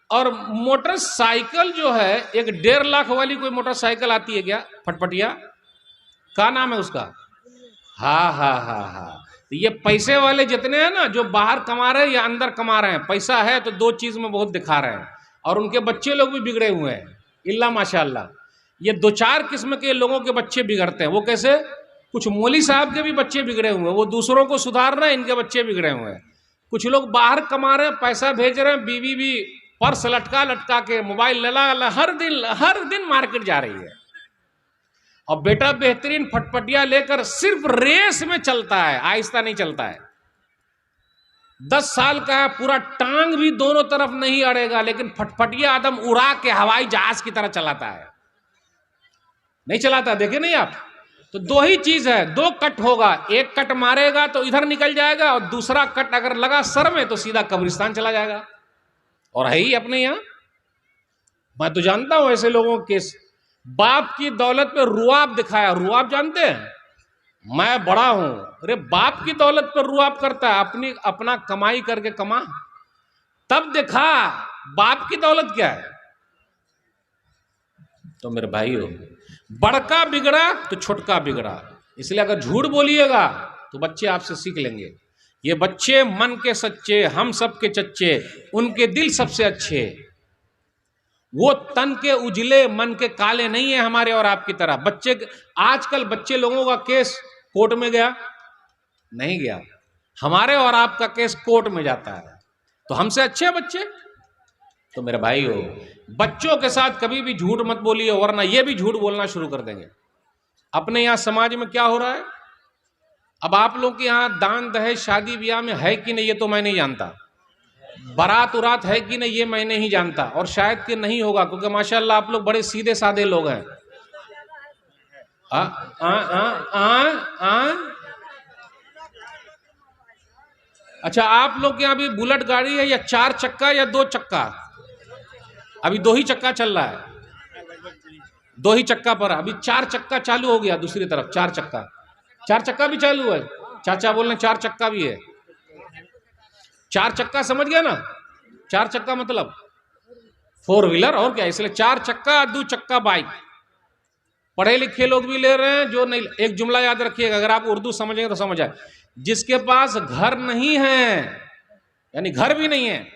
और मोटरसाइकिल जो है, एक 1.5 लाख वाली कोई मोटरसाइकिल आती है क्या, फटफटिया, क्या नाम है उसका? हाँ हाँ हाँ हाँ। तो ये पैसे वाले जितने हैं ना, जो बाहर कमा रहे हैं या अंदर कमा रहे हैं, पैसा है तो 2 चीज में बहुत दिखा रहे हैं। और उनके बच्चे लोग भी बिगड़े हुए हैं, इल्ला माशाल्लाह। ये 2-4 किस्म के लोगों के बच्चे बिगड़ते हैं। वो कैसे? कुछ मौली साहब के भी बच्चे बिगड़े हुए हैं, वो दूसरों को सुधार रहे हैं, इनके बच्चे बिगड़े हुए हैं। कुछ लोग बाहर कमा रहे हैं, पैसा भेज रहे हैं, बीवी भी पर्स लटका लटका के, मोबाइल लला, हर दिन मार्केट जा रही है। और बेटा बेहतरीन फटफटिया लेकर सिर्फ रेस में चलता है, आहिस्ता नहीं चलता है। 10 साल का है, पूरा टांग भी दोनों तरफ नहीं अड़ेगा, लेकिन फटफटिया आदम उड़ा के हवाई जहाज की तरह चलाता है। नहीं चलाता? देखे नहीं आप? तो 2 ही चीज है, 2 कट होगा। एक कट मारेगा तो इधर निकल जाएगा, और दूसरा कट अगर लगा सर में तो सीधा कब्रिस्तान चला जाएगा। और है ही अपने यहां, मैं तो जानता हूं ऐसे लोगों के। बाप की दौलत पे रुआब दिखाया। रुआब जानते हैं? मैं बड़ा हूं, अरे बाप की दौलत पर रुआब करता है। अपना कमाई करके कमा, तब देखा बाप की दौलत क्या है। तो मेरे भाइयों, बड़का बिगड़ा तो छोटका बिगड़ा। इसलिए अगर झूठ बोलिएगा तो बच्चे आपसे सीख लेंगे। ये बच्चे मन के सच्चे, हम सबके चच्चे, उनके दिल सबसे अच्छे। वो तन के उजले, मन के काले नहीं है हमारे और आपकी तरह। बच्चे, आजकल बच्चे लोगों का केस कोर्ट में गया नहीं गया, हमारे और आपका केस कोर्ट में जाता है। तो हमसे अच्छे बच्चे। तो मेरे भाई हो, बच्चों के साथ कभी भी झूठ मत बोलिए, वरना ये भी झूठ बोलना शुरू कर देंगे। अपने यहाँ समाज में क्या हो रहा है, अब आप लोग के यहाँ दान दहेज शादी ब्याह में है कि नहीं ये तो मैं नहीं जानता। बारात उरात है कि नहीं ये मैं नहीं जानता, और शायद कि नहीं होगा, क्योंकि माशाल्लाह आप लोग बड़े सीधे साधे लोग हैं। आ, आ, आ, आ, आ? अच्छा, आप लोग के यहाँ भी बुलेट गाड़ी है या 4 चक्का या 2 चक्का? अभी 2 ही चक्का चल रहा है, 2 ही चक्का पर। अभी 4 चक्का चालू हो गया दूसरी तरफ, 4 चक्का, 4 चक्का भी चालू है। चाचा बोल रहे 4 चक्का भी है। 4 चक्का समझ गया ना, 4 चक्का मतलब 4 व्हीलर, और क्या, इसलिए 4 चक्का 2 चक्का बाइक। पढ़े लिखे लोग भी ले रहे हैं, जो नहीं। एक जुमला याद रखिएगा, अगर आप उर्दू समझेंगे तो समझ आए। जिसके पास घर नहीं है, यानी घर भी नहीं है,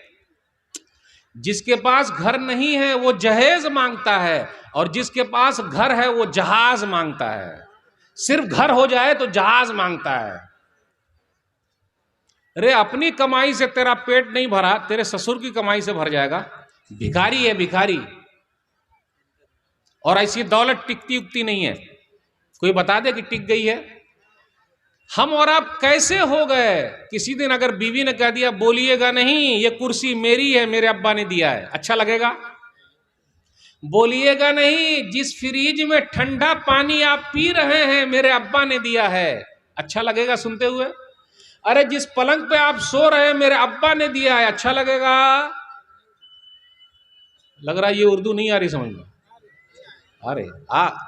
जिसके पास घर नहीं है वो जहेज मांगता है, और जिसके पास घर है वो जहाज मांगता है। सिर्फ घर हो जाए तो जहाज मांगता है। अरे अपनी कमाई से तेरा पेट नहीं भरा, तेरे ससुर की कमाई से भर जाएगा। भिखारी है भिखारी। और ऐसी दौलत टिकती उकती नहीं है। कोई बता दे कि टिक गई है। हम और आप कैसे हो गए? किसी दिन अगर बीवी ने कह दिया बोलिएगा नहीं, ये कुर्सी मेरी है, मेरे अब्बा ने दिया है, अच्छा लगेगा? बोलिएगा नहीं, जिस फ्रिज में ठंडा पानी आप पी रहे हैं मेरे अब्बा ने दिया है, अच्छा लगेगा सुनते हुए? अरे जिस पलंग पे आप सो रहे हैं मेरे अब्बा ने दिया है, अच्छा लगेगा? लग रहा है ये उर्दू नहीं आ रही समझ में। अरे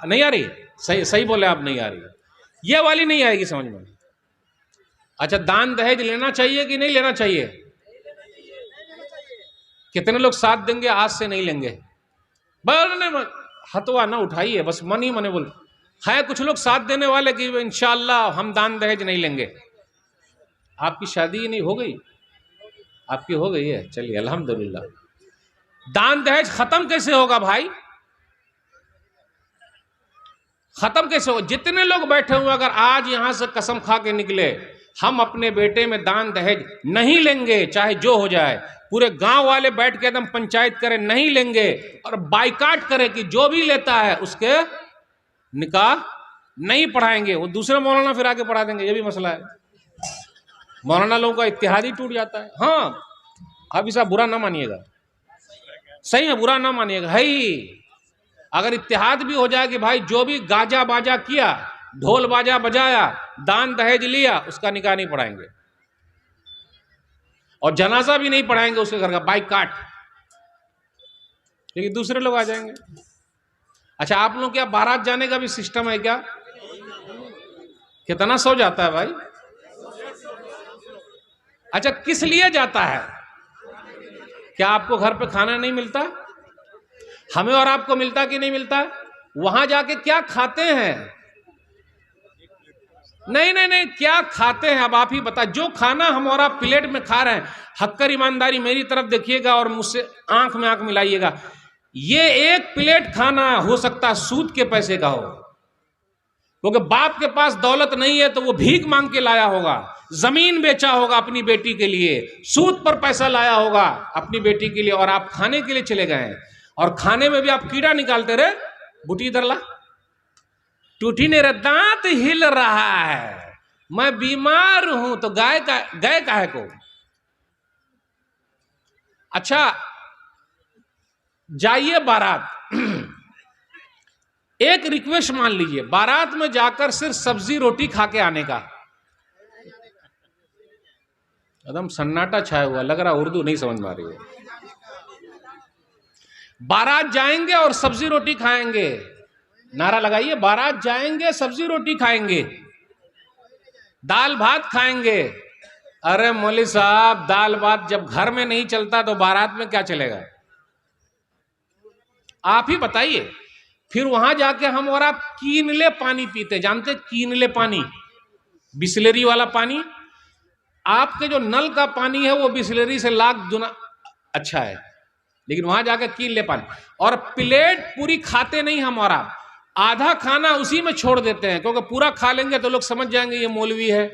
नहीं आ रही, सही सही बोले आप, नहीं आ रही, ये वाली नहीं आएगी समझ में। अच्छा, दान दहेज लेना चाहिए कि नहीं लेना चाहिए? कितने लोग साथ देंगे? आज से नहीं लेंगे। बोलने हथवा ना उठाइए, बस मन ही मने बोल। है कुछ लोग साथ देने वाले कि इंशाअल्लाह हम दान दहेज नहीं लेंगे। आपकी शादी नहीं हो गई? आपकी हो गई है, चलिए अल्हम्दुलिल्लाह। दान दहेज खत्म कैसे होगा भाई? खत्म कैसे हो? जितने लोग बैठे हुए, अगर आज यहां से कसम खा के निकले हम अपने बेटे में दान दहेज नहीं लेंगे, चाहे जो हो जाए, पूरे गांव वाले बैठ के एकदम पंचायत करें नहीं लेंगे, और बाइकाट करें कि जो भी लेता है उसके निकाह नहीं पढ़ाएंगे, वो दूसरे मौलाना फिर आके पढ़ा देंगे, ये भी मसला है। मौलाना लोगों का इत्तेहाद ही टूट जाता है। हाँ, आप इसे बुरा ना मानिएगा, सही है, बुरा ना मानिएगा, है ही। अगर इत्तेहाद भी हो जाए कि भाई जो भी गाजा बाजा किया, ढोल बाजा बजाया, दान दहेज लिया, उसका निकाह नहीं पढ़ाएंगे, और जनाजा भी नहीं पढ़ाएंगे उसके घर का, बाइकाट। लेकिन दूसरे लोग आ जाएंगे। अच्छा, आप लोग क्या बारात जाने का भी सिस्टम है क्या? कितना सौ जाता है भाई? अच्छा, किस लिए जाता है? क्या आपको घर पे खाना नहीं मिलता? हमें और आपको मिलता कि नहीं मिलता? वहां जाके क्या खाते हैं? नहीं नहीं नहीं, क्या खाते हैं अब आप ही बता। जो खाना हम और आप प्लेट में खा रहे हैं, हक्कर ईमानदारी मेरी तरफ देखिएगा और मुझसे आंख में आंख मिलाइएगा, ये एक प्लेट खाना हो सकता सूद के पैसे का हो, क्योंकि बाप के पास दौलत नहीं है तो वो भीख मांग के लाया होगा, जमीन बेचा होगा अपनी बेटी के लिए, सूद पर पैसा लाया होगा अपनी बेटी के लिए, और आप खाने के लिए चले गए हैं। और खाने में भी आप कीड़ा निकालते रहे। बूटी इधर ला, टूटी ने रे दांत हिल रहा है, मैं बीमार हूं, तो गए काहे को? अच्छा, जाइए बारात, एक रिक्वेस्ट मान लीजिए, बारात में जाकर सिर्फ सब्जी रोटी खा के आने का। एकदम सन्नाटा छाया हुआ, लग रहा उर्दू नहीं समझ में आ रही है। बारात जाएंगे और सब्जी रोटी खाएंगे, नारा लगाइए, बारात जाएंगे सब्जी रोटी खाएंगे, दाल भात खाएंगे। अरे मौलवी साहब, दाल भात जब घर में नहीं चलता तो बारात में क्या चलेगा? आप ही बताइए। फिर वहां जाके हम और आप कीनले पानी पीते, जानते कीनले पानी, बिस्लेरी वाला पानी। आपके जो नल का पानी है वो बिस्लेरी से लाख गुना अच्छा है, लेकिन वहां जाकर कीनले पानी। और प्लेट पूरी खाते नहीं हम और आप, आधा खाना उसी में छोड़ देते हैं, क्योंकि पूरा खा लेंगे तो लोग समझ जाएंगे ये मौलवी है।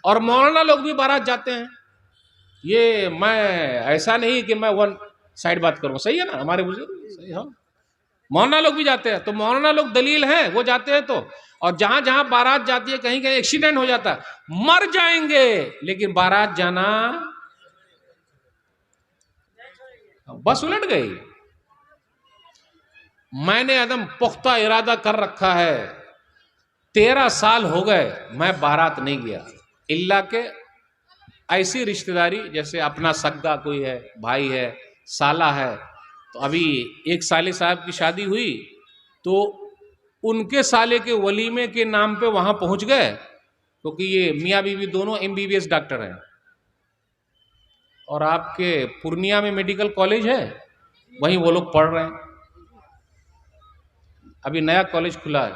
और मौलाना लोग भी बारात जाते हैं। ये मैं ऐसा नहीं कि मैं वन साइड बात करूं, सही है ना, हमारे बुजुर्ग सही। हाँ, मौलाना लोग भी जाते हैं, तो मौलाना लोग दलील हैं, वो जाते हैं तो। और जहां जहां बारात जाती है, कहीं कहीं एक्सीडेंट हो जाता है, मर जाएंगे, लेकिन बारात जाना बस उलट गई। मैंने एकदम पुख्ता इरादा कर रखा है, 13 साल हो गए मैं बारात नहीं गया, इल्ला के ऐसी रिश्तेदारी जैसे अपना सगा कोई है, भाई है, साला है। तो अभी एक साले साहब की शादी हुई तो उनके साले के वलीमे के नाम पे वहां पहुंच गए, क्योंकि ये मियाँ बीवी दोनों MBBS डॉक्टर हैं। और आपके पूर्णिया में मेडिकल कॉलेज है, वहीं वो लोग पढ़ रहे हैं। अभी नया कॉलेज खुला है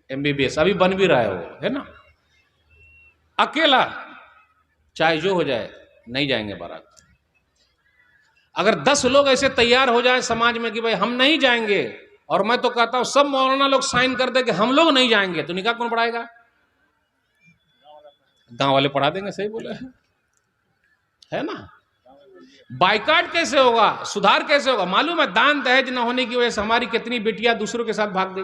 MBBS, अभी बन भी रहा है वो, है ना। अकेला चाहे जो हो जाए नहीं जाएंगे बारात। अगर 10 लोग ऐसे तैयार हो जाए समाज में कि भाई हम नहीं जाएंगे, और मैं तो कहता हूं सब मौलाना लोग साइन कर दे कि हम लोग नहीं जाएंगे, तो निकाह कौन पढ़ाएगा? गांव वाले पढ़ा देंगे। सही बोले है ना। बाइकाट कैसे होगा, सुधार कैसे होगा? मालूम है दान दहेज न होने की वजह से हमारी कितनी बेटियां दूसरों के साथ भाग गई,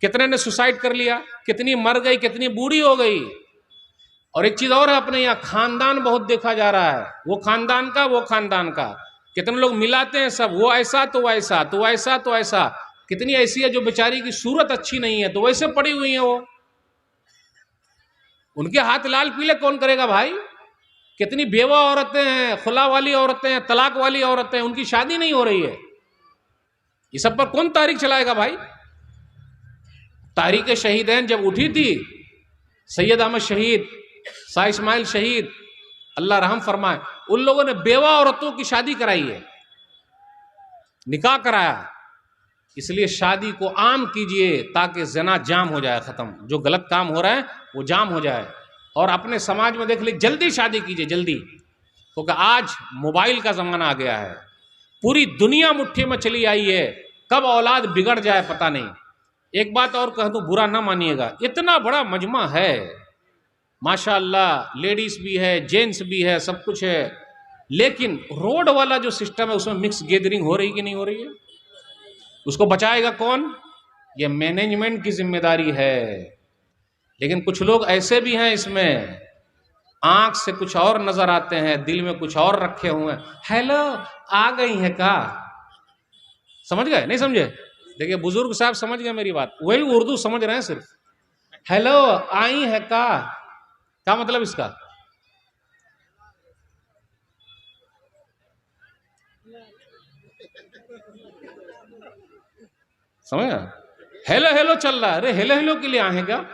कितने ने सुसाइड कर लिया, कितनी मर गई, कितनी बूढ़ी हो गई। और एक चीज और है, अपने यहाँ खानदान बहुत देखा जा रहा है, वो खानदान का वो खानदान का, कितने लोग मिलाते हैं सब, वो ऐसा तो वैसा तो ऐसा तो ऐसा। कितनी ऐसी है जो बेचारी की सूरत अच्छी नहीं है तो वैसे पड़ी हुई है वो, उनके हाथ लाल पीले कौन करेगा भाई? कितनी बेवा औरतें हैं, खुला वाली औरतें हैं, तलाक वाली औरतें हैं, उनकी शादी नहीं हो रही है। ये सब पर कौन तारीख चलाएगा भाई? तारीख शहीदैन जब उठी थी, सैयद अहमद शहीद, शाह इस्माइल शहीद, अल्लाह रहम फरमाए, उन लोगों ने बेवा औरतों की शादी कराई है, निकाह कराया। इसलिए शादी को आम कीजिए ताकि जना जाम हो जाए, खत्म, जो गलत काम हो रहा है वो जाम हो जाए। और अपने समाज में देख लीजिए, जल्दी शादी कीजिए जल्दी, क्योंकि आज मोबाइल का जमाना आ गया है, पूरी दुनिया मुट्ठी में चली आई है, कब औलाद बिगड़ जाए पता नहीं। एक बात और कह दूं, बुरा ना मानिएगा, इतना बड़ा मजमा है माशाअल्लाह, लेडीज भी है, जेंट्स भी है, सब कुछ है, लेकिन रोड वाला जो सिस्टम है उसमें मिक्स गैदरिंग हो रही कि नहीं हो रही है? उसको बचाएगा कौन? ये मैनेजमेंट की जिम्मेदारी है। लेकिन कुछ लोग ऐसे भी हैं इसमें, आंख से कुछ और नजर आते हैं, दिल में कुछ और रखे हुए हैं। हेलो आ गई है का? समझ गए? नहीं समझे? देखिए बुजुर्ग साहब समझ गए मेरी बात, वही उर्दू समझ रहे हैं सिर्फ। हेलो आई है का, क्या मतलब इसका? समझ गए? हेलो हेलो चल रहा है, अरे हेलो हेलो के लिए आए हैं क्या?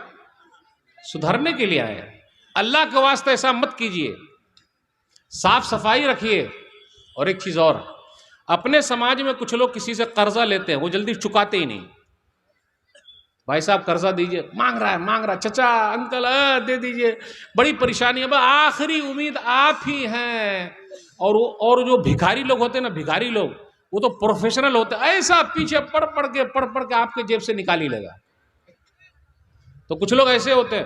सुधरने के लिए आए हैं। अल्लाह के वास्ते ऐसा मत कीजिए, साफ सफाई रखिए। और एक चीज और, अपने समाज में कुछ लोग किसी से कर्जा लेते हैं, वो जल्दी चुकाते ही नहीं। भाई साहब कर्जा दीजिए, मांग रहा है, चचा अंकल दे दीजिए, बड़ी परेशानी है, आखिरी उम्मीद आप ही हैं। और जो भिखारी लोग होते हैं ना, भिखारी लोग, वो तो प्रोफेशनल होते हैं, ऐसा पीछे पढ़ के आपके जेब से निकाल ही लेगा। तो कुछ लोग ऐसे होते हैं,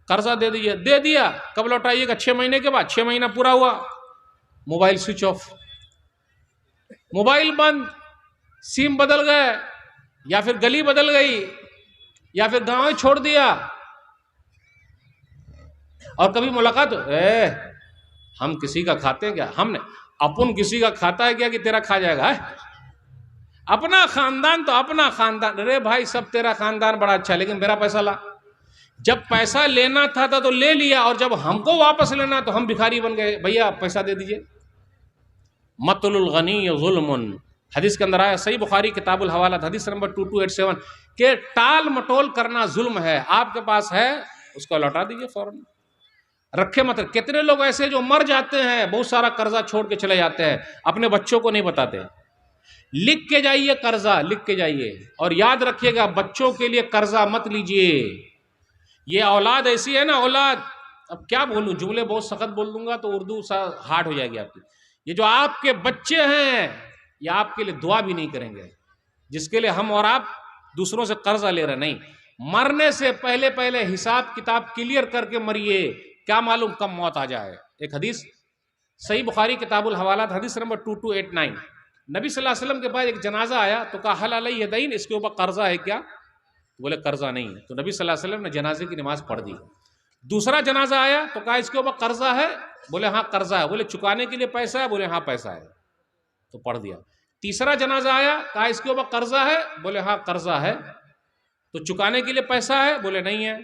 कर्जा दे दीजिए, दे दिया, कब लौटाइएगा? 6 महीने के बाद, 6 महीना पूरा हुआ, मोबाइल स्विच ऑफ, मोबाइल बंद, सिम बदल गए, या फिर गली बदल गई, या फिर गांव ही छोड़ दिया। और कभी मुलाकात, हम किसी का खाते हैं क्या? हमने अपन किसी का खाता है क्या कि तेरा खा जाएगा? अपना खानदान तो अपना खानदान। अरे भाई सब तेरा खानदान बड़ा अच्छा, लेकिन मेरा पैसा ला। जब पैसा लेना था तो ले लिया, और जब हमको वापस लेना तो हम भिखारी बन गए, भैया पैसा दे दीजिए। मतलुल गनी जुल्मुन, हदीस के अंदर आया, सही बुखारी किताबुल हवाला हदीस नंबर 2287, के टाल मटोल करना जुल्म है। आपके पास है उसको लौटा दीजिए फौरन, रखे मत। कितने लोग ऐसे जो मर जाते हैं, बहुत सारा कर्जा छोड़ के चले जाते हैं, अपने बच्चों को नहीं बताते। लिख के जाइए कर्जा, लिख के जाइए, और याद रखिएगा बच्चों के लिए कर्जा मत लीजिए। ये औलाद ऐसी है ना, औलाद, अब क्या बोलूं, जुमले बहुत सख्त बोल दूंगा तो उर्दू सा हार्ड हो जाएगी आपकी। ये जो आपके बच्चे हैं, ये आपके लिए दुआ भी नहीं करेंगे, जिसके लिए हम और आप दूसरों से कर्जा ले रहे। नहीं, मरने से पहले पहले हिसाब किताब क्लियर करके मरिए, क्या मालूम कब मौत आ जाए। एक हदीस सही बुखारी किताबुल हवाला हदीस नंबर 2289, नबी सल्लल्लाहु अलैहि वसल्लम के पास एक जनाजा आया तो कहा हल अलैहि यदैन, इसके ऊपर कर्जा है क्या? बोले कर्जा नहीं है। तो नबी सल्लल्लाहु अलैहि वसल्लम ने जनाजे की नमाज पढ़ दी। दूसरा जनाजा आया तो कहा इसके ऊपर कर्जा है? बोले हाँ कर्जा है। बोले चुकाने के लिए पैसा है? बोले हाँ पैसा है। तो पढ़ दिया। तीसरा जनाजा आया, कहा इसके ऊपर कर्जा है, बोले हाँ कर्जा है, तो चुकाने के लिए पैसा है, बोले नहीं है।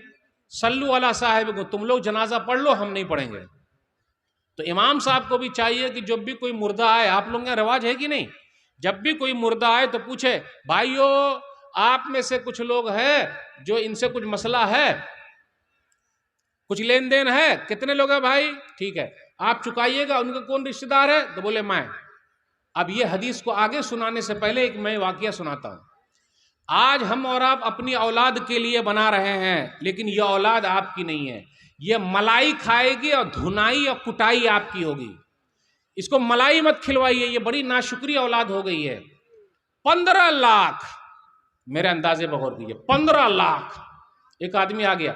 सल्लू अला साहिब को, तुम लोग जनाजा पढ़ लो, हम नहीं पढ़ेंगे। तो इमाम साहब को भी चाहिए कि जब भी कोई मुर्दा आए, आप लोगों का रिवाज है कि नहीं, जब भी कोई मुर्दा आए तो पूछे भाइयों आप में से कुछ लोग हैं जो इनसे कुछ मसला है, कुछ लेन देन है, कितने लोग हैं भाई, ठीक है आप चुकाइएगा। उनका कौन रिश्तेदार है, तो बोले मैं। अब ये हदीस को आगे सुनाने से पहले एक मैं वाकया सुनाता हूं। आज हम और आप अपनी औलाद के लिए बना रहे हैं, लेकिन यह औलाद आपकी नहीं है। यह मलाई खाएगी और धुनाई और कुटाई आपकी होगी। इसको मलाई मत खिलवाइए, ये बड़ी नाशुक्री औलाद हो गई है। 15 लाख मेरे अंदाजे बगौर कीजिए, 15 लाख। एक आदमी आ गया,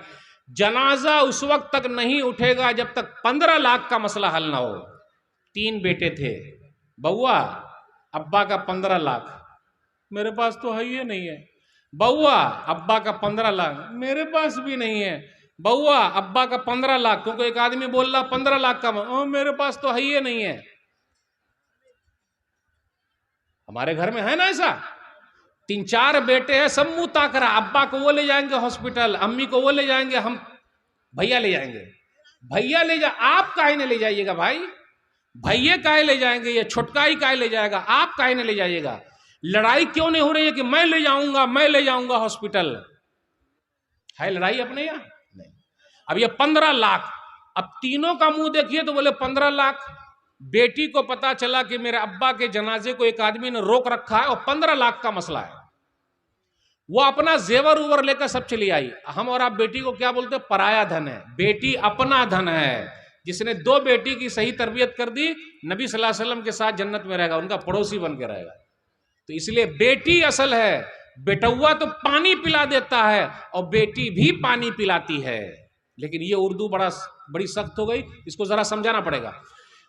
जनाजा उस वक्त तक नहीं उठेगा जब तक 15 लाख का मसला हल ना हो। 3 बेटे थे, बउआ अब्बा का 15 लाख, मेरे पास तो है ही नहीं है। बउआ अब्बा का 15 लाख, मेरे पास भी नहीं है। बउआ अब्बा का 15 लाख, क्योंकि एक आदमी बोल रहा 15 लाख का, मेरे पास तो है ही नहीं है। हमारे घर में है ना ऐसा, 3-4 बेटे हैं, सब मुंह ताक रहा, अब्बा को वो ले जाएंगे हॉस्पिटल, अम्मी को वो ले जाएंगे, हम भैया ले जाएंगे। भैया ले जा, आप काहे ने ले जाइएगा भाई, भैया काहे ले जाएंगे, ये छोटका ही काहे ले जाएगा, आप काहे ने ले जाइएगा। लड़ाई क्यों नहीं हो रही है कि मैं ले जाऊंगा, मैं ले जाऊंगा हॉस्पिटल, है लड़ाई अपने यहां नहीं। अब ये 15 लाख, अब तीनों का मुंह देखिए तो बोले 15 लाख। बेटी को पता चला कि मेरे अब्बा के जनाजे को एक आदमी ने रोक रखा है और 15 लाख का मसला है। वो अपना जेवर उवर लेकर सब चली आई। हम और आप बेटी को क्या बोलते हैं, पराया धन है। बेटी अपना धन है। जिसने 2 बेटी की सही तरबियत कर दी, नबी सल्लल्लाहु अलैहि वसल्लम के साथ जन्नत में रहेगा, उनका पड़ोसी बन के रहेगा। तो इसलिए बेटी असल है। बेटुआ तो पानी पिला देता है और बेटी भी पानी पिलाती है। लेकिन ये उर्दू बड़ी सख्त हो गई, इसको जरा समझाना पड़ेगा।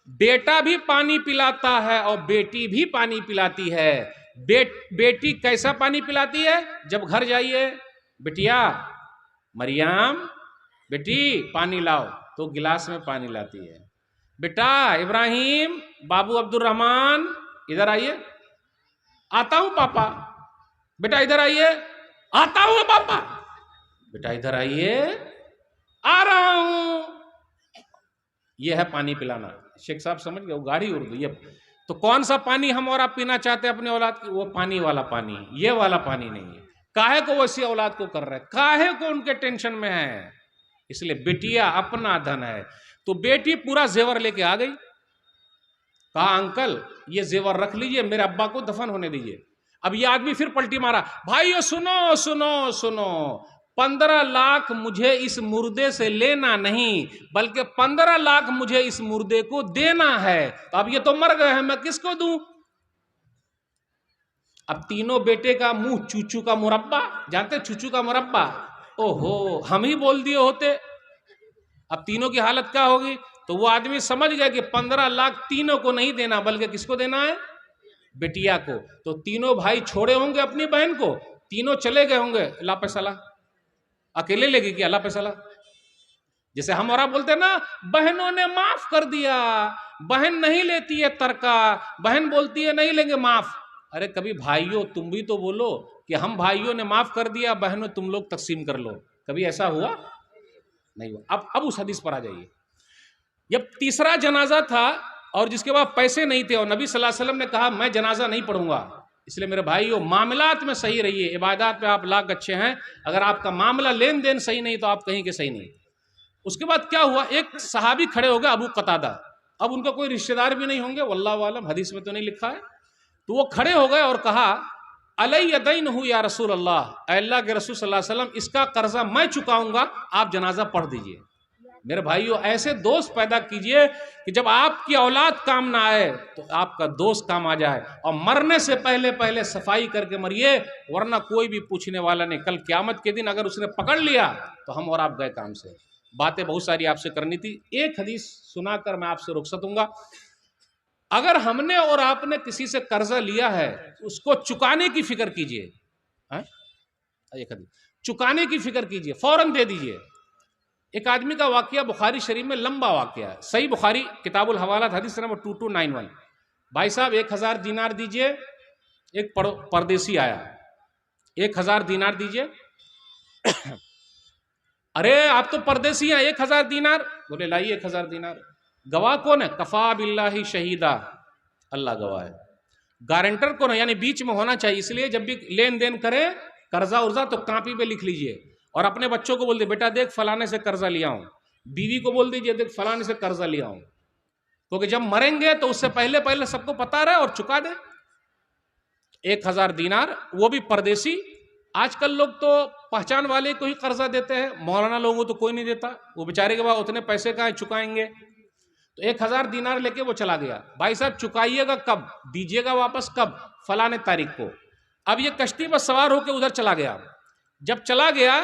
बेटा भी पानी पिलाता है और बेटी भी पानी पिलाती है। बेटी कैसा पानी पिलाती है, जब घर जाइए बिटिया मरियम बेटी पानी लाओ, तो गिलास में पानी लाती है। बेटा इब्राहिम बाबू अब्दुल रहमान इधर आइए, आता हूं पापा। बेटा इधर आइए, आता हूं पापा। बेटा इधर आइए, आ रहा हूं। यह है पानी पिलाना। शेख साहब समझ गए, वो गाढ़ी उर्दू। ये तो कौन सा पानी हम और आप पीना चाहते हैं अपने औलाद की, वो पानी वाला पानी, ये वाला पानी नहीं है। काहे को वैसी औलाद को कर रहे हैं, काहे को उनके टेंशन में है। इसलिए बेटिया अपना धन है। तो बेटी पूरा जेवर लेके आ गई, कहा अंकल ये जेवर रख लीजिए, मेरे अब्बा को दफन होने दीजिए। अब ये आदमी फिर पलटी मारा, भाइयों सुनो सुनो सुनो, 15 लाख मुझे इस मुर्दे से लेना नहीं, बल्कि 15 लाख मुझे इस मुर्दे को देना है। तो अब ये तो मर गए हैं, मैं किसको दूं। अब तीनों बेटे का मुंह चूचू का मुरब्बा, जानते चूचू का मुरब्बा, ओहो हम ही बोल दिए होते। अब तीनों की हालत क्या होगी। तो वो आदमी समझ गया कि 15 लाख तीनों को नहीं देना, बल्कि किसको देना है, बेटिया को। तो तीनों भाई छोड़े होंगे अपनी बहन को, तीनों चले गए होंगे ला पैसा ला। अकेले लेगी क्या, ला पैसा ला। जैसे हम और आप बोलते हैं ना, बहनों ने माफ कर दिया, बहन नहीं लेती है तरका, बहन बोलती है नहीं लेंगे माफ। अरे कभी भाइयों तुम भी तो बोलो कि हम भाइयों ने माफ कर दिया, बहनों तुम लोग तकसीम कर लो। कभी ऐसा हुआ नहीं हुआ। अब उस हदीस पर आ जाइए। जब तीसरा जनाजा था और जिसके बाद पैसे नहीं थे और नबी सल्लल्लाहु अलैहि वसल्लम ने कहा मैं जनाजा नहीं पढ़ूंगा, इसलिए मेरे भाइयों मामलात में सही रहिए, इबादत पे आप लाख अच्छे हैं, अगर आपका मामला लेन देन सही नहीं तो आप कहीं के सही नहीं। उसके बाद क्या हुआ, एक सहाबी खड़े हो गए अबू कतादा। अब उनका कोई रिश्तेदार भी नहीं होंगे, वल्लाहु आलम, हदीस में तो नहीं लिखा है। तो वो खड़े हो गए और कहा अलैयदैनहु या रसूल अल्लाह, अल्लाह के रसूल सल्लल्लाहु अलैहि वसल्लम इसका कर्जा मैं चुकाऊंगा, आप जनाजा पढ़ दीजिए। मेरे भाइयों ऐसे दोस्त पैदा कीजिए कि जब आपकी औलाद काम ना आए तो आपका दोस्त काम आ जाए, और मरने से पहले पहले सफाई करके मरिए, वरना कोई भी पूछने वाला नहीं। कल क़यामत के दिन अगर उसने पकड़ लिया तो हम और आप गए काम से। बातें बहुत सारी आपसे करनी थी, एक हदीस सुनाकर मैं आपसे रुखसत दूंगा। अगर हमने और आपने किसी से कर्जा लिया है उसको चुकाने की फिक्र कीजिए, एक हदीस चुकाने की फिक्र कीजिए, फौरन दे दीजिए। एक आदमी का वाकया बुखारी शरीफ में लंबा वाकया है, सही बुखारी किताबुल हवालात हदीस नंबर 2291। भाई साहब 1000 दीनार दीजिए। एक परदेसी आया, 1000 दीनार दीजिए। अरे आप तो परदेसी हैं, 1000 दीनार। बोले लाइए 1000 दीनार। गवाह कौन है? कफा बिल्लाहि शहीदा, अल्लाह गवाह है। गारंटर कौन है? यानी बीच में होना चाहिए। इसलिए जब भी लेन देन करें कर्जा उर्जा तो कापी पे लिख लीजिए, और अपने बच्चों को बोल दे बेटा देख फलाने से कर्जा लिया हूं, बीवी को बोल दीजिए देख फलाने से कर्जा लिया हूं, क्योंकि जब मरेंगे तो उससे पहले पहले सबको पता रहे और चुका दे। 1000 दीनार, वो भी परदेसी। आजकल लोग तो पहचान वाले को ही कर्जा देते हैं, मौलाना लोगों को तो कोई नहीं देता, वो बेचारे के बाद उतने पैसे कहाँ चुकाएंगे। तो 1000 दीनार लेके वो चला गया। भाई साहब चुकाइएगा कब, दीजिएगा वापस कब? फलाने तारीख को। अब ये कश्ती पर सवार होकर उधर चला गया। जब चला गया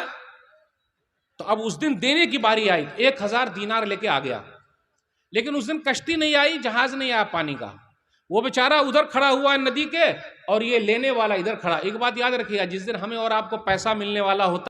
तो अब उस दिन देने की बारी आई, 1000 दीनार लेके आ गया। लेकिन उस दिन कश्ती नहीं आई, जहाज नहीं आया पानी का। वो बेचारा उधर खड़ा हुआ है नदी के, और ये लेने वाला इधर खड़ा। एक बात याद रखिएगा, जिस दिन हमें और आपको पैसा मिलने वाला होता